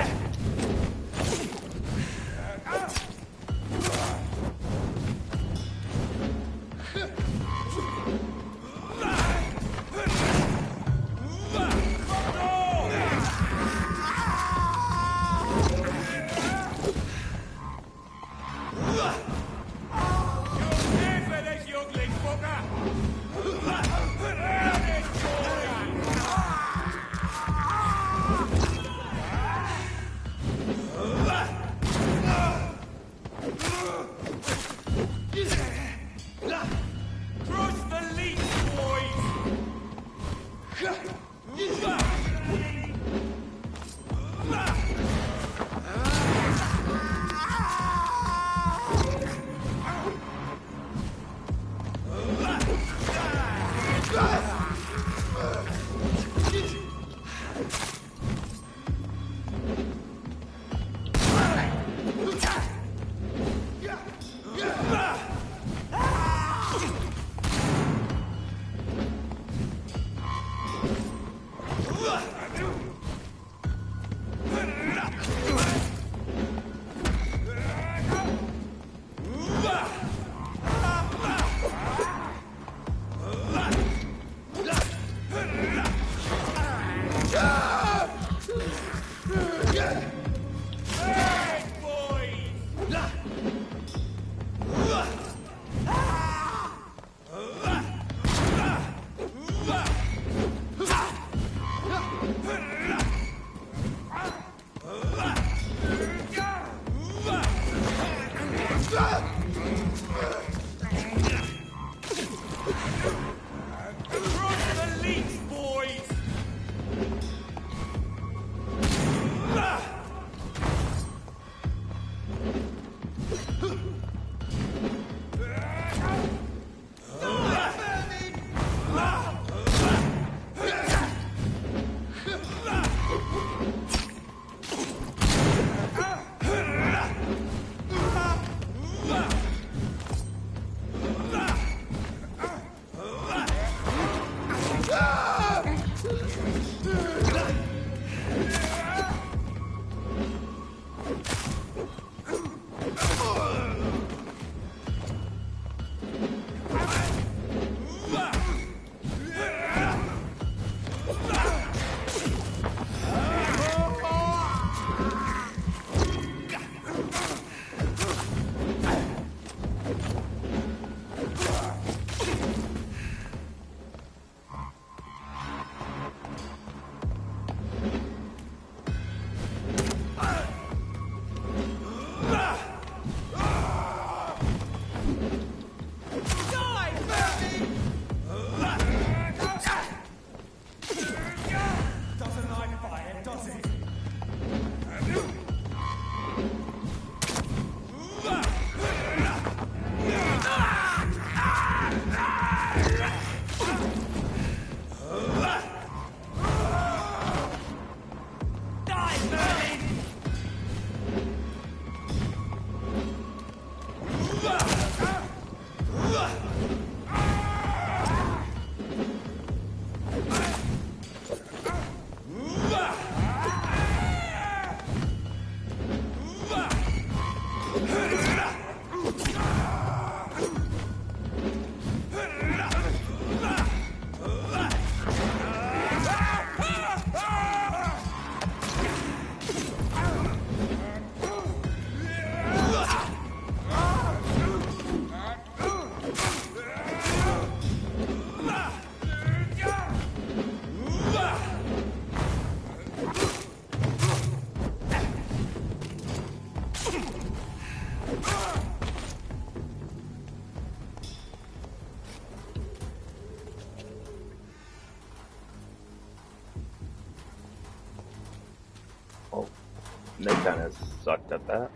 They kind of sucked at that.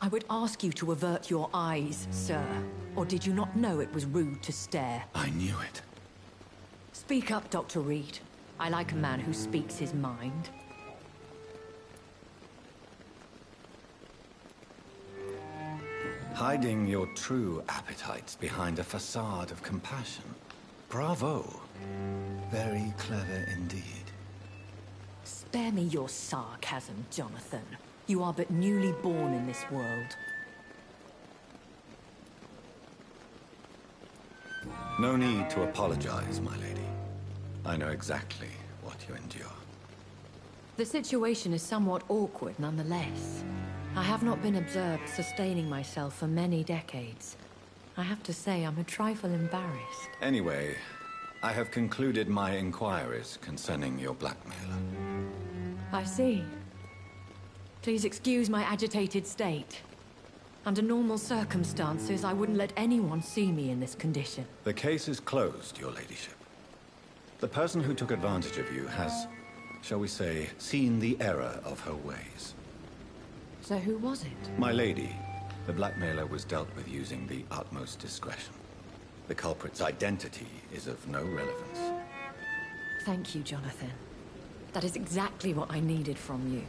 I would ask you to avert your eyes, sir. Or did you not know it was rude to stare? I knew it. Speak up, Dr. Reed. I like a man who speaks his mind. Hiding your true appetites behind a facade of compassion. Bravo. Very clever indeed. Spare me your sarcasm, Jonathan. You are but newly born in this world. No need to apologize, my lady. I know exactly what you endure. The situation is somewhat awkward nonetheless. I have not been observed sustaining myself for many decades. I have to say I'm a trifle embarrassed. Anyway, I have concluded my inquiries concerning your blackmailer. I see. Please excuse my agitated state. Under normal circumstances, I wouldn't let anyone see me in this condition. The case is closed, your ladyship. The person who took advantage of you has, shall we say, seen the error of her ways. So who was it? My lady, the blackmailer was dealt with using the utmost discretion. The culprit's identity is of no relevance. Thank you, Jonathan. That is exactly what I needed from you.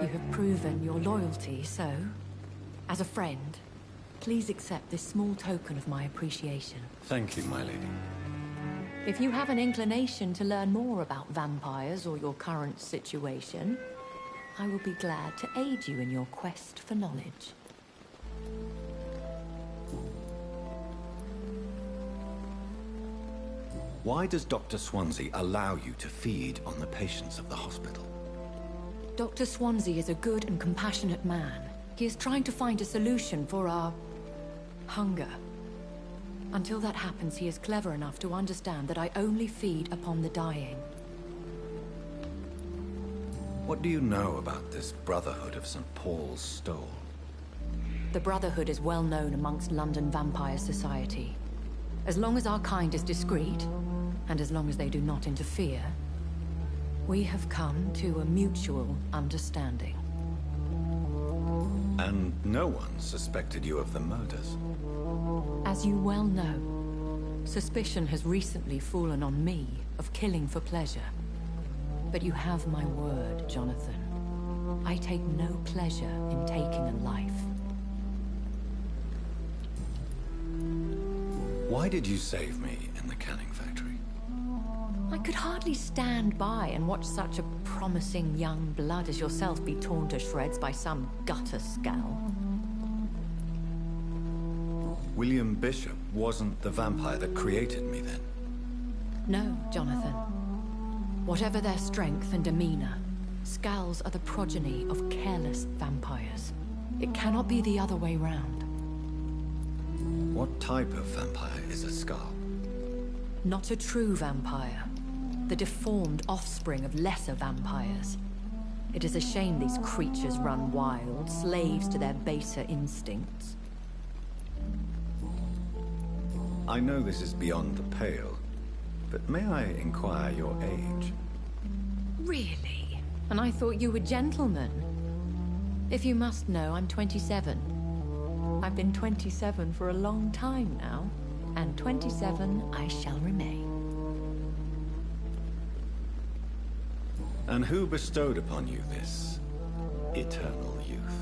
You have proven your loyalty, so, as a friend, please accept this small token of my appreciation. Thank you, my lady. If you have an inclination to learn more about vampires or your current situation, I will be glad to aid you in your quest for knowledge. Why does Dr. Swansea allow you to feed on the patients of the hospital? Dr. Swansea is a good and compassionate man. He is trying to find a solution for our hunger. Until that happens, he is clever enough to understand that I only feed upon the dying. What do you know about this Brotherhood of St. Paul's Stole? The Brotherhood is well known amongst London Vampire Society. As long as our kind is discreet, and as long as they do not interfere, we have come to a mutual understanding. And no one suspected you of the murders? As you well know, suspicion has recently fallen on me of killing for pleasure. But you have my word, Jonathan. I take no pleasure in taking a life. Why did you save me in the canning factory? I could hardly stand by and watch such a promising young blood as yourself be torn to shreds by some gutter scowl. William Bishop wasn't the vampire that created me then? No, Jonathan. Whatever their strength and demeanor, Scowls are the progeny of careless vampires. It cannot be the other way round. What type of vampire is a Scowl? Not a true vampire. The deformed offspring of lesser vampires. It is a shame these creatures run wild, slaves to their baser instincts. I know this is beyond the pale, but may I inquire your age? Really? And I thought you were gentlemen. If you must know, I'm 27. I've been 27 for a long time now. and 27 I shall remain. And who bestowed upon you this eternal youth?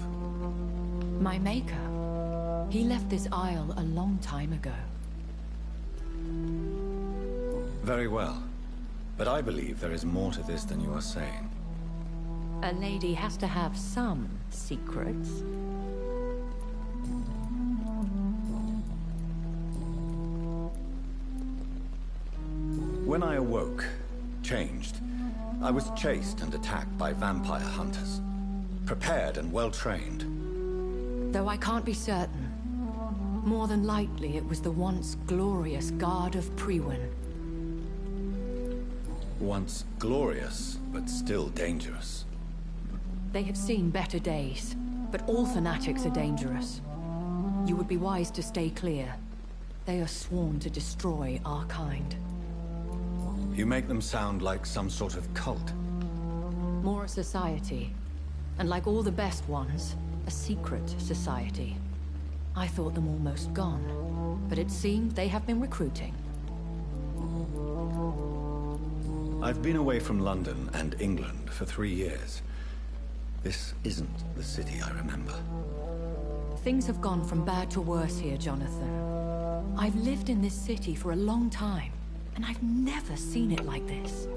My maker. He left this isle a long time ago. Very well. But I believe there is more to this than you are saying. A lady has to have some secrets. When I awoke, changed, I was chased and attacked by vampire hunters. Prepared and well-trained. Though I can't be certain. More than likely, it was the once glorious Guard of Priwen. Once glorious, but still dangerous. They have seen better days, but all fanatics are dangerous. You would be wise to stay clear. They are sworn to destroy our kind. You make them sound like some sort of cult. More a society. And like all the best ones, a secret society. I thought them almost gone, but it seemed they have been recruiting. I've been away from London and England for 3 years. This isn't the city I remember. Things have gone from bad to worse here, Jonathan. I've lived in this city for a long time, and I've never seen it like this.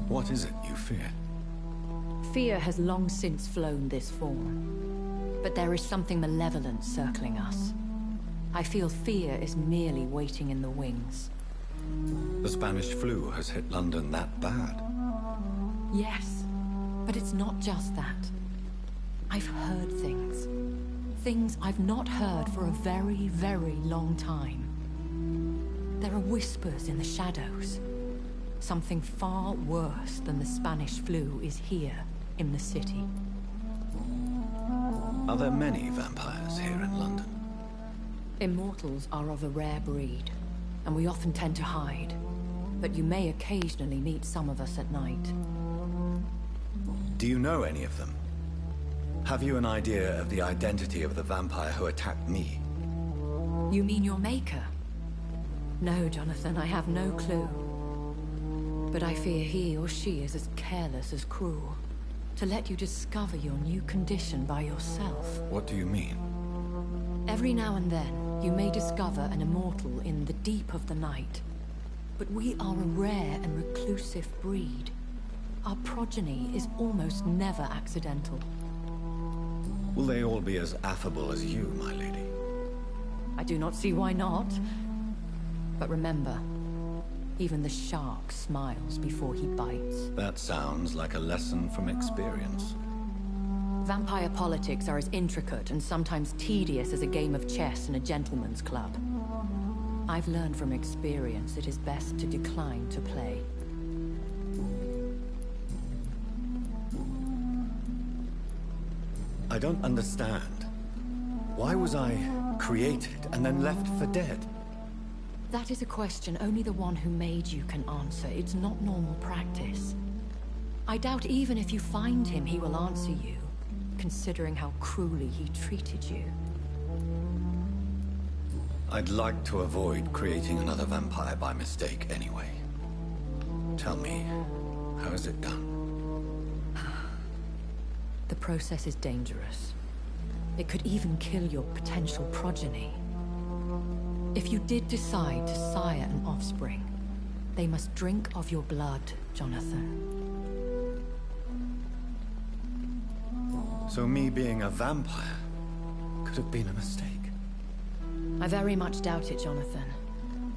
What is it you fear? Fear has long since flown this form. But there is something malevolent circling us. I feel fear is merely waiting in the wings. The Spanish flu has hit London that bad. Yes, but it's not just that. I've heard things. Things I've not heard for a very, very long time. There are whispers in the shadows. Something far worse than the Spanish flu is here in the city. Are there many vampires here in London? Immortals are of a rare breed, and we often tend to hide. But you may occasionally meet some of us at night. Do you know any of them? Have you an idea of the identity of the vampire who attacked me? You mean your maker? No, Jonathan, I have no clue. But I fear he or she is as careless as cruel. To let you discover your new condition by yourself. What do you mean? Every now and then, you may discover an immortal in the deep of the night. But we are a rare and reclusive breed. Our progeny is almost never accidental. Will they all be as affable as you, my lady? I do not see why not. But remember, even the shark smiles before he bites. That sounds like a lesson from experience. Vampire politics are as intricate and sometimes tedious as a game of chess in a gentleman's club. I've learned from experience it is best to decline to play. I don't understand. Why was I created and then left for dead? That is a question only the one who made you can answer. It's not normal practice. I doubt even if you find him, he will answer you, considering how cruelly he treated you. I'd like to avoid creating another vampire by mistake anyway. Tell me, how is it done? The process is dangerous. It could even kill your potential progeny. If you did decide to sire an offspring, they must drink of your blood, Jonathan. So me being a vampire could have been a mistake. I very much doubt it, Jonathan.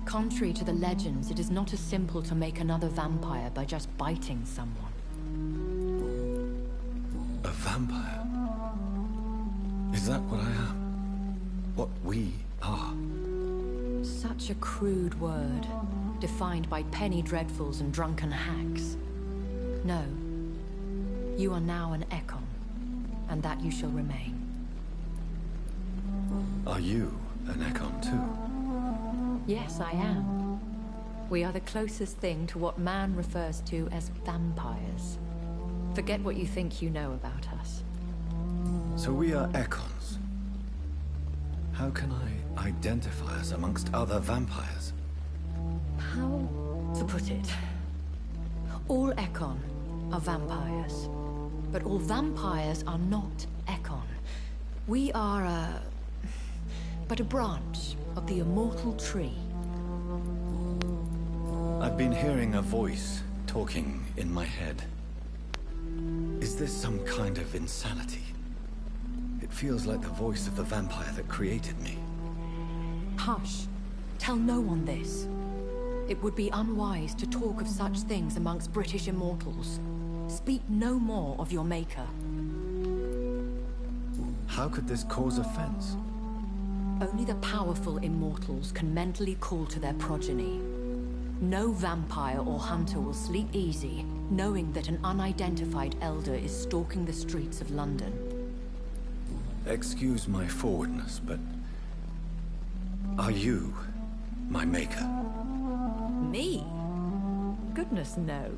Contrary to the legends, it is not as simple to make another vampire by just biting someone. A vampire? Is that what I am? What we are? Such a crude word, defined by penny dreadfuls and drunken hacks. No. You are now an Ekon, and that you shall remain. Are you an Ekon too? Yes, I am. We are the closest thing to what man refers to as vampires. Forget what you think you know about us. So we are Ekons. How can I identify us amongst other vampires? How to put it? All Ekon are vampires, but all vampires are not Ekon. We are but a branch of the immortal tree. I've been hearing a voice talking in my head. Is this some kind of insanity? It feels like the voice of the vampire that created me. Hush. Tell no one this. It would be unwise to talk of such things amongst British immortals. Speak no more of your maker. How could this cause offense? Only the powerful immortals can mentally call to their progeny. No vampire or hunter will sleep easy, knowing that an unidentified elder is stalking the streets of London. Excuse my forwardness, but... are you my maker? Me? Goodness, no.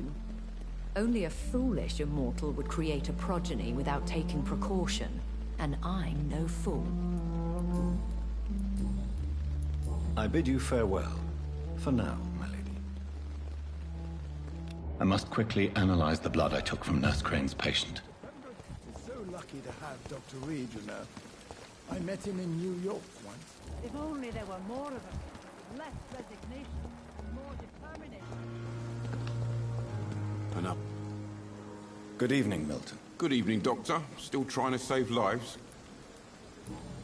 Only a foolish immortal would create a progeny without taking precaution, and I'm no fool. I bid you farewell, for now, my lady. I must quickly analyze the blood I took from Nurse Crane's patient. So lucky to have Dr. Reed, you know. I met him in New York once. If only there were more of them. Less resignation and more determination. And up. Good evening, Milton. Good evening, Doctor. Still trying to save lives?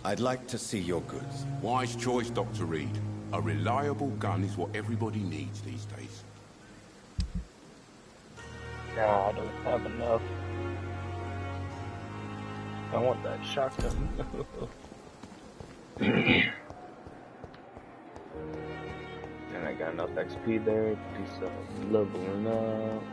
I'd like to see your goods. Wise choice, Dr. Reed. A reliable gun is what everybody needs these days. Nah, I don't have enough. I want that shotgun. And I got enough XP there to do some leveling up.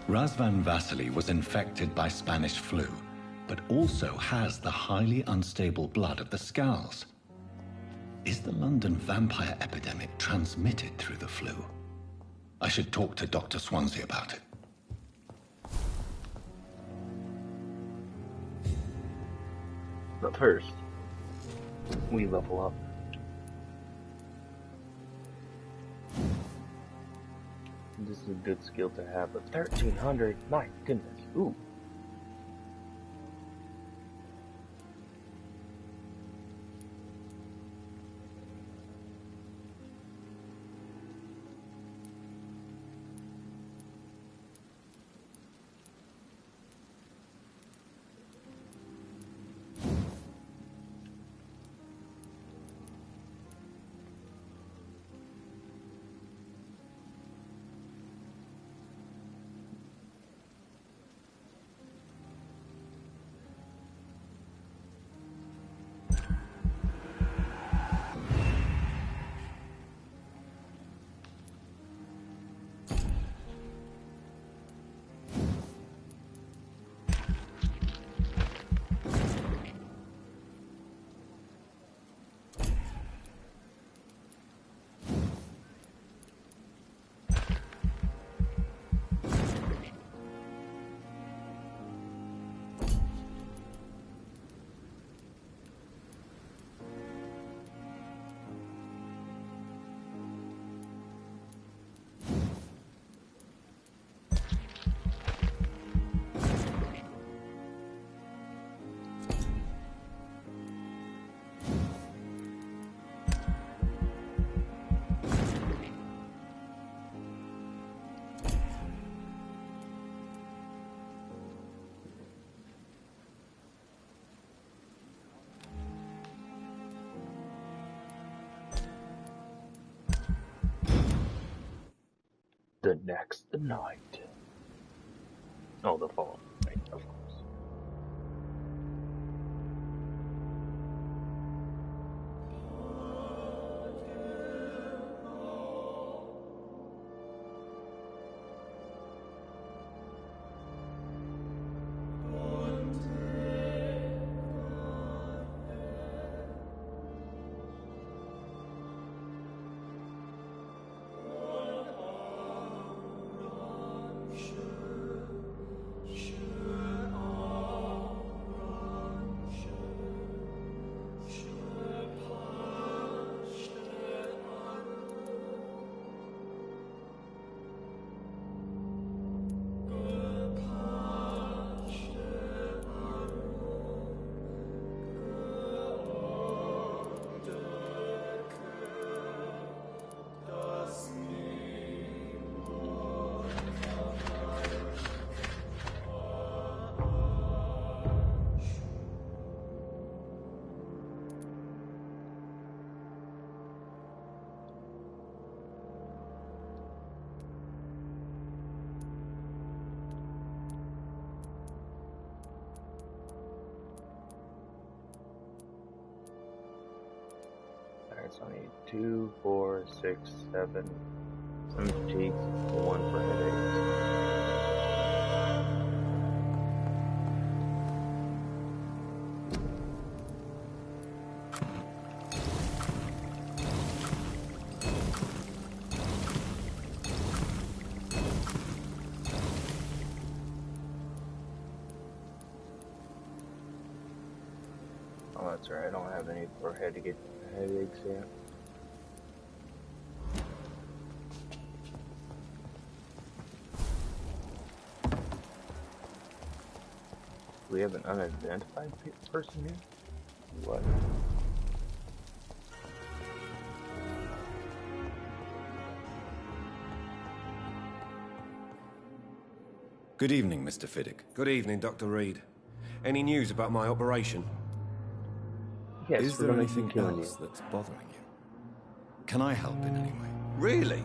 Razvan Vasily was infected by Spanish flu, but also has the highly unstable blood of the Scowls. Is the London vampire epidemic transmitted through the flu? I should talk to Dr. Swansea about it. But first, we level up. This is a good skill to have, but 1300, my goodness, ooh. The next night. Oh, the following night, of course. So I need 2, 4, 6, 7, some fatigues, 1 for headaches. Oh, that's right, I don't have any for headaches yet. We have an unidentified person here? What? Good evening, Mr. Fiddick. Good evening, Dr. Reed. Any news about my operation? Yes, Is there anything else that's bothering you? Can I help in any way? Really?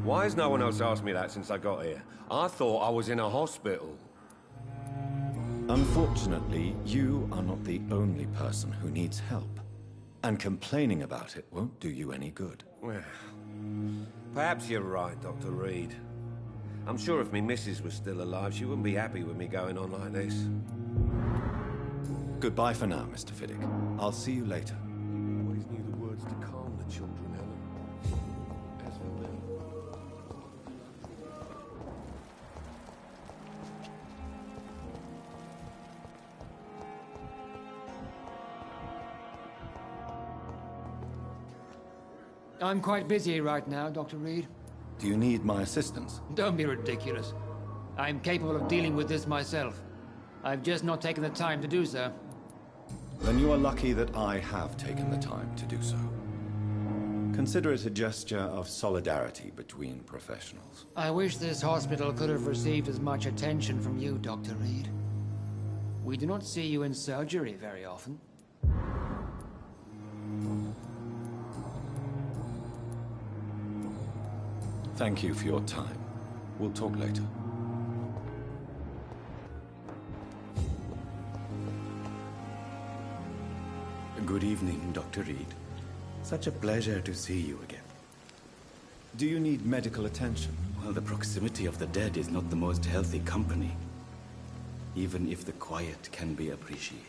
Why has no one else asked me that since I got here? I thought I was in a hospital. Unfortunately, you are not the only person who needs help. And complaining about it won't do you any good. Well, perhaps you're right, Dr. Reed. I'm sure if me missus was still alive, she wouldn't be happy with me going on like this. Goodbye for now, Mr. Fiddick. I'll see you later. You always knew the words to calm the children, Helen. As for me... I'm quite busy right now, Dr. Reed. Do you need my assistance? Don't be ridiculous. I'm capable of dealing with this myself. I've just not taken the time to do so. Then you are lucky that I have taken the time to do so. Consider it a gesture of solidarity between professionals. I wish this hospital could have received as much attention from you, Dr. Reed. We do not see you in surgery very often. Thank you for your time. We'll talk later. Good evening, Dr. Reed. Such a pleasure to see you again. Do you need medical attention? Well, the proximity of the dead is not the most healthy company, even if the quiet can be appreciated.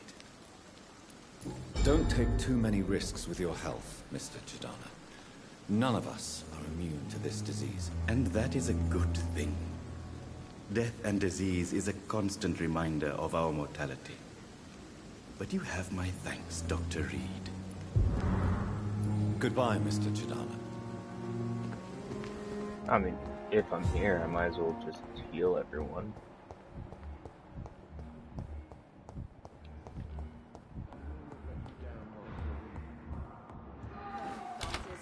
Don't take too many risks with your health, Mr. Chidana. None of us are immune to this disease. And that is a good thing. Death and disease is a constant reminder of our mortality. But you have my thanks, Dr. Reed. Goodbye, Mr. Chidana. I mean, if I'm here, I might as well just heal everyone.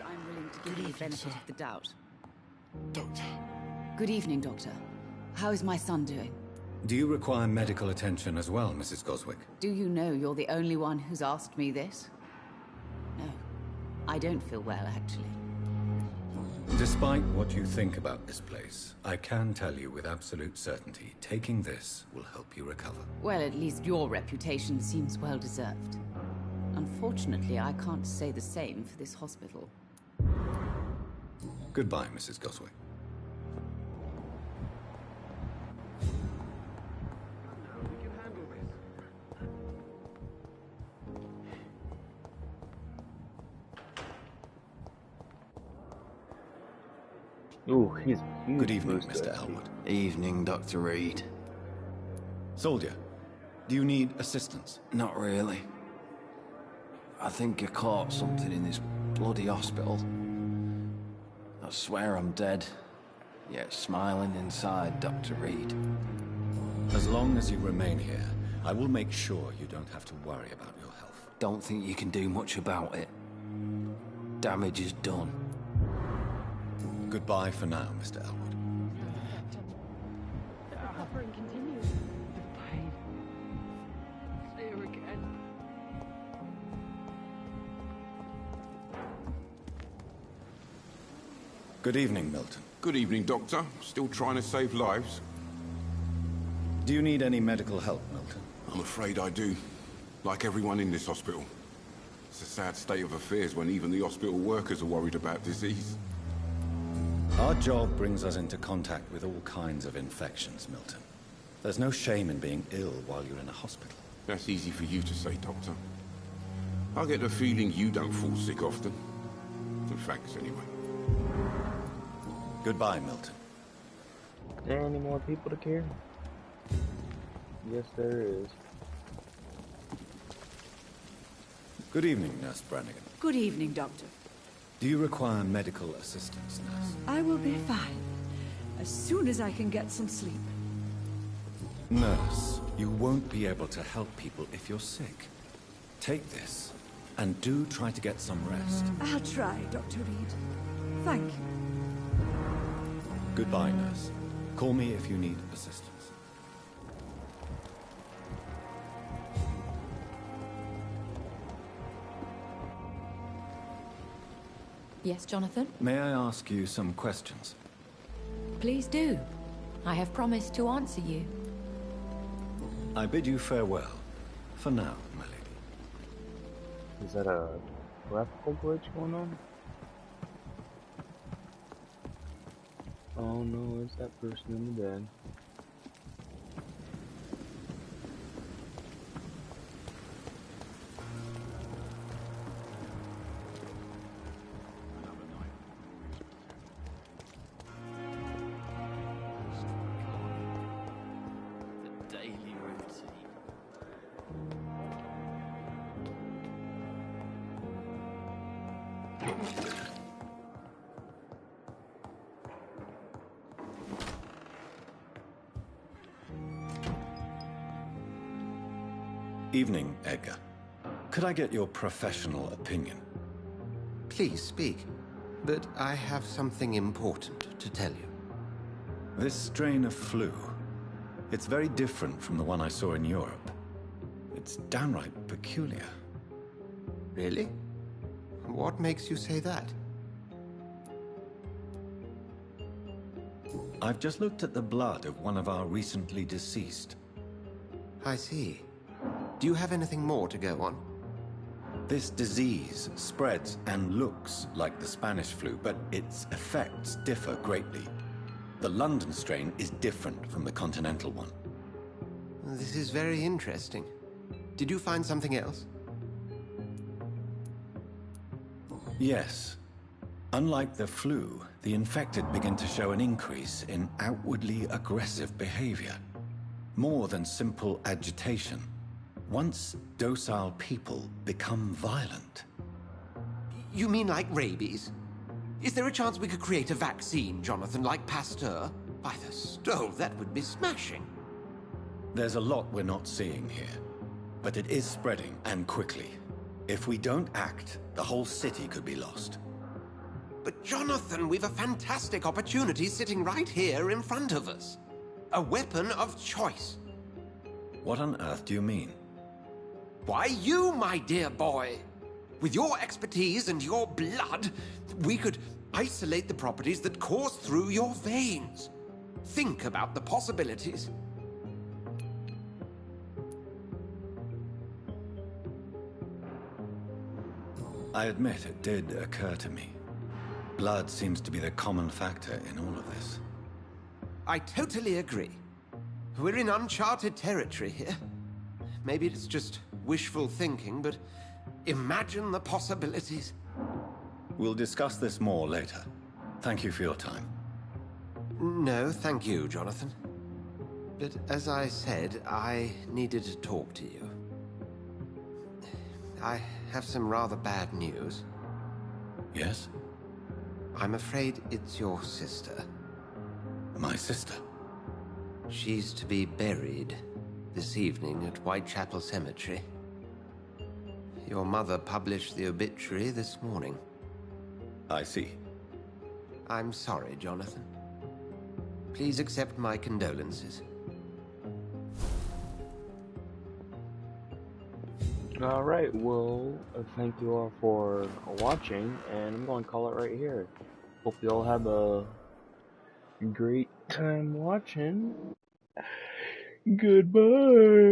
I'm willing to give you the benefit of the doubt. Doctor. Good evening, Doctor. How is my son doing? Do you require medical attention as well, Mrs. Goswick? Do you know you're the only one who's asked me this? No. I don't feel well, actually. Despite what you think about this place, I can tell you with absolute certainty, taking this will help you recover. Well, at least your reputation seems well deserved. Unfortunately, I can't say the same for this hospital. Goodbye, Mrs. Goswick. Ooh, he's Good evening, Mr. Elwood. Evening, Dr. Reed. Soldier, do you need assistance? Not really. I think I caught something in this bloody hospital. I swear I'm dead, yet smiling inside, Dr. Reed. As long as you remain here, I will make sure you don't have to worry about your health. Don't think you can do much about it. Damage is done. Goodbye for now, Mr. Elwood. Suffering continues. The pain. Say her again. Good evening, Milton. Good evening, Doctor. Still trying to save lives? Do you need any medical help, Milton? I'm afraid I do. Like everyone in this hospital. It's a sad state of affairs when even the hospital workers are worried about disease. Our job brings us into contact with all kinds of infections, Milton. There's no shame in being ill while you're in a hospital. That's easy for you to say, Doctor. I get the feeling you don't fall sick often. In fact, anyway. Goodbye, Milton. Any more people to care? Yes, there is. Good evening, Nurse Brannigan. Good evening, Doctor. Do you require medical assistance, Nurse? I will be fine, as soon as I can get some sleep. Nurse, you won't be able to help people if you're sick. Take this, and do try to get some rest. I'll try, Dr. Reed. Thank you. Goodbye, Nurse. Call me if you need assistance. Yes, Jonathan? May I ask you some questions? Please do. I have promised to answer you. I bid you farewell. For now, my lady. Is that a graphical glitch going on? Oh no, it's that person in the bed. Evening, Edgar. Could I get your professional opinion? Please speak, but I have something important to tell you. This strain of flu, it's very different from the one I saw in Europe. It's downright peculiar. Really? What makes you say that? I've just looked at the blood of one of our recently deceased. I see. Do you have anything more to go on? This disease spreads and looks like the Spanish flu, but its effects differ greatly. The London strain is different from the continental one. This is very interesting. Did you find something else? Yes. Unlike the flu, the infected begin to show an increase in outwardly aggressive behavior. More than simple agitation. Once docile people become violent. You mean like rabies? Is there a chance we could create a vaccine, Jonathan, like Pasteur? By the stove, that would be smashing. There's a lot we're not seeing here. But it is spreading, and quickly. If we don't act, the whole city could be lost. But Jonathan, we've a fantastic opportunity sitting right here in front of us. A weapon of choice. What on earth do you mean? Why, you, my dear boy. With your expertise and your blood, we could isolate the properties that course through your veins. Think about the possibilities. I admit it did occur to me. Blood seems to be the common factor in all of this. I totally agree. We're in uncharted territory here. Maybe it's just wishful thinking, but imagine the possibilities. We'll discuss this more later. Thank you for your time. No, thank you, Jonathan. But as I said, I needed to talk to you. I have some rather bad news. Yes? I'm afraid it's your sister. My sister? She's to be buried this evening at Whitechapel Cemetery. Your mother published the obituary this morning. I see. I'm sorry, Jonathan. Please accept my condolences. Alright, well, thank you all for watching, and I'm going to call it right here. Hope you all have a great time watching. Goodbye!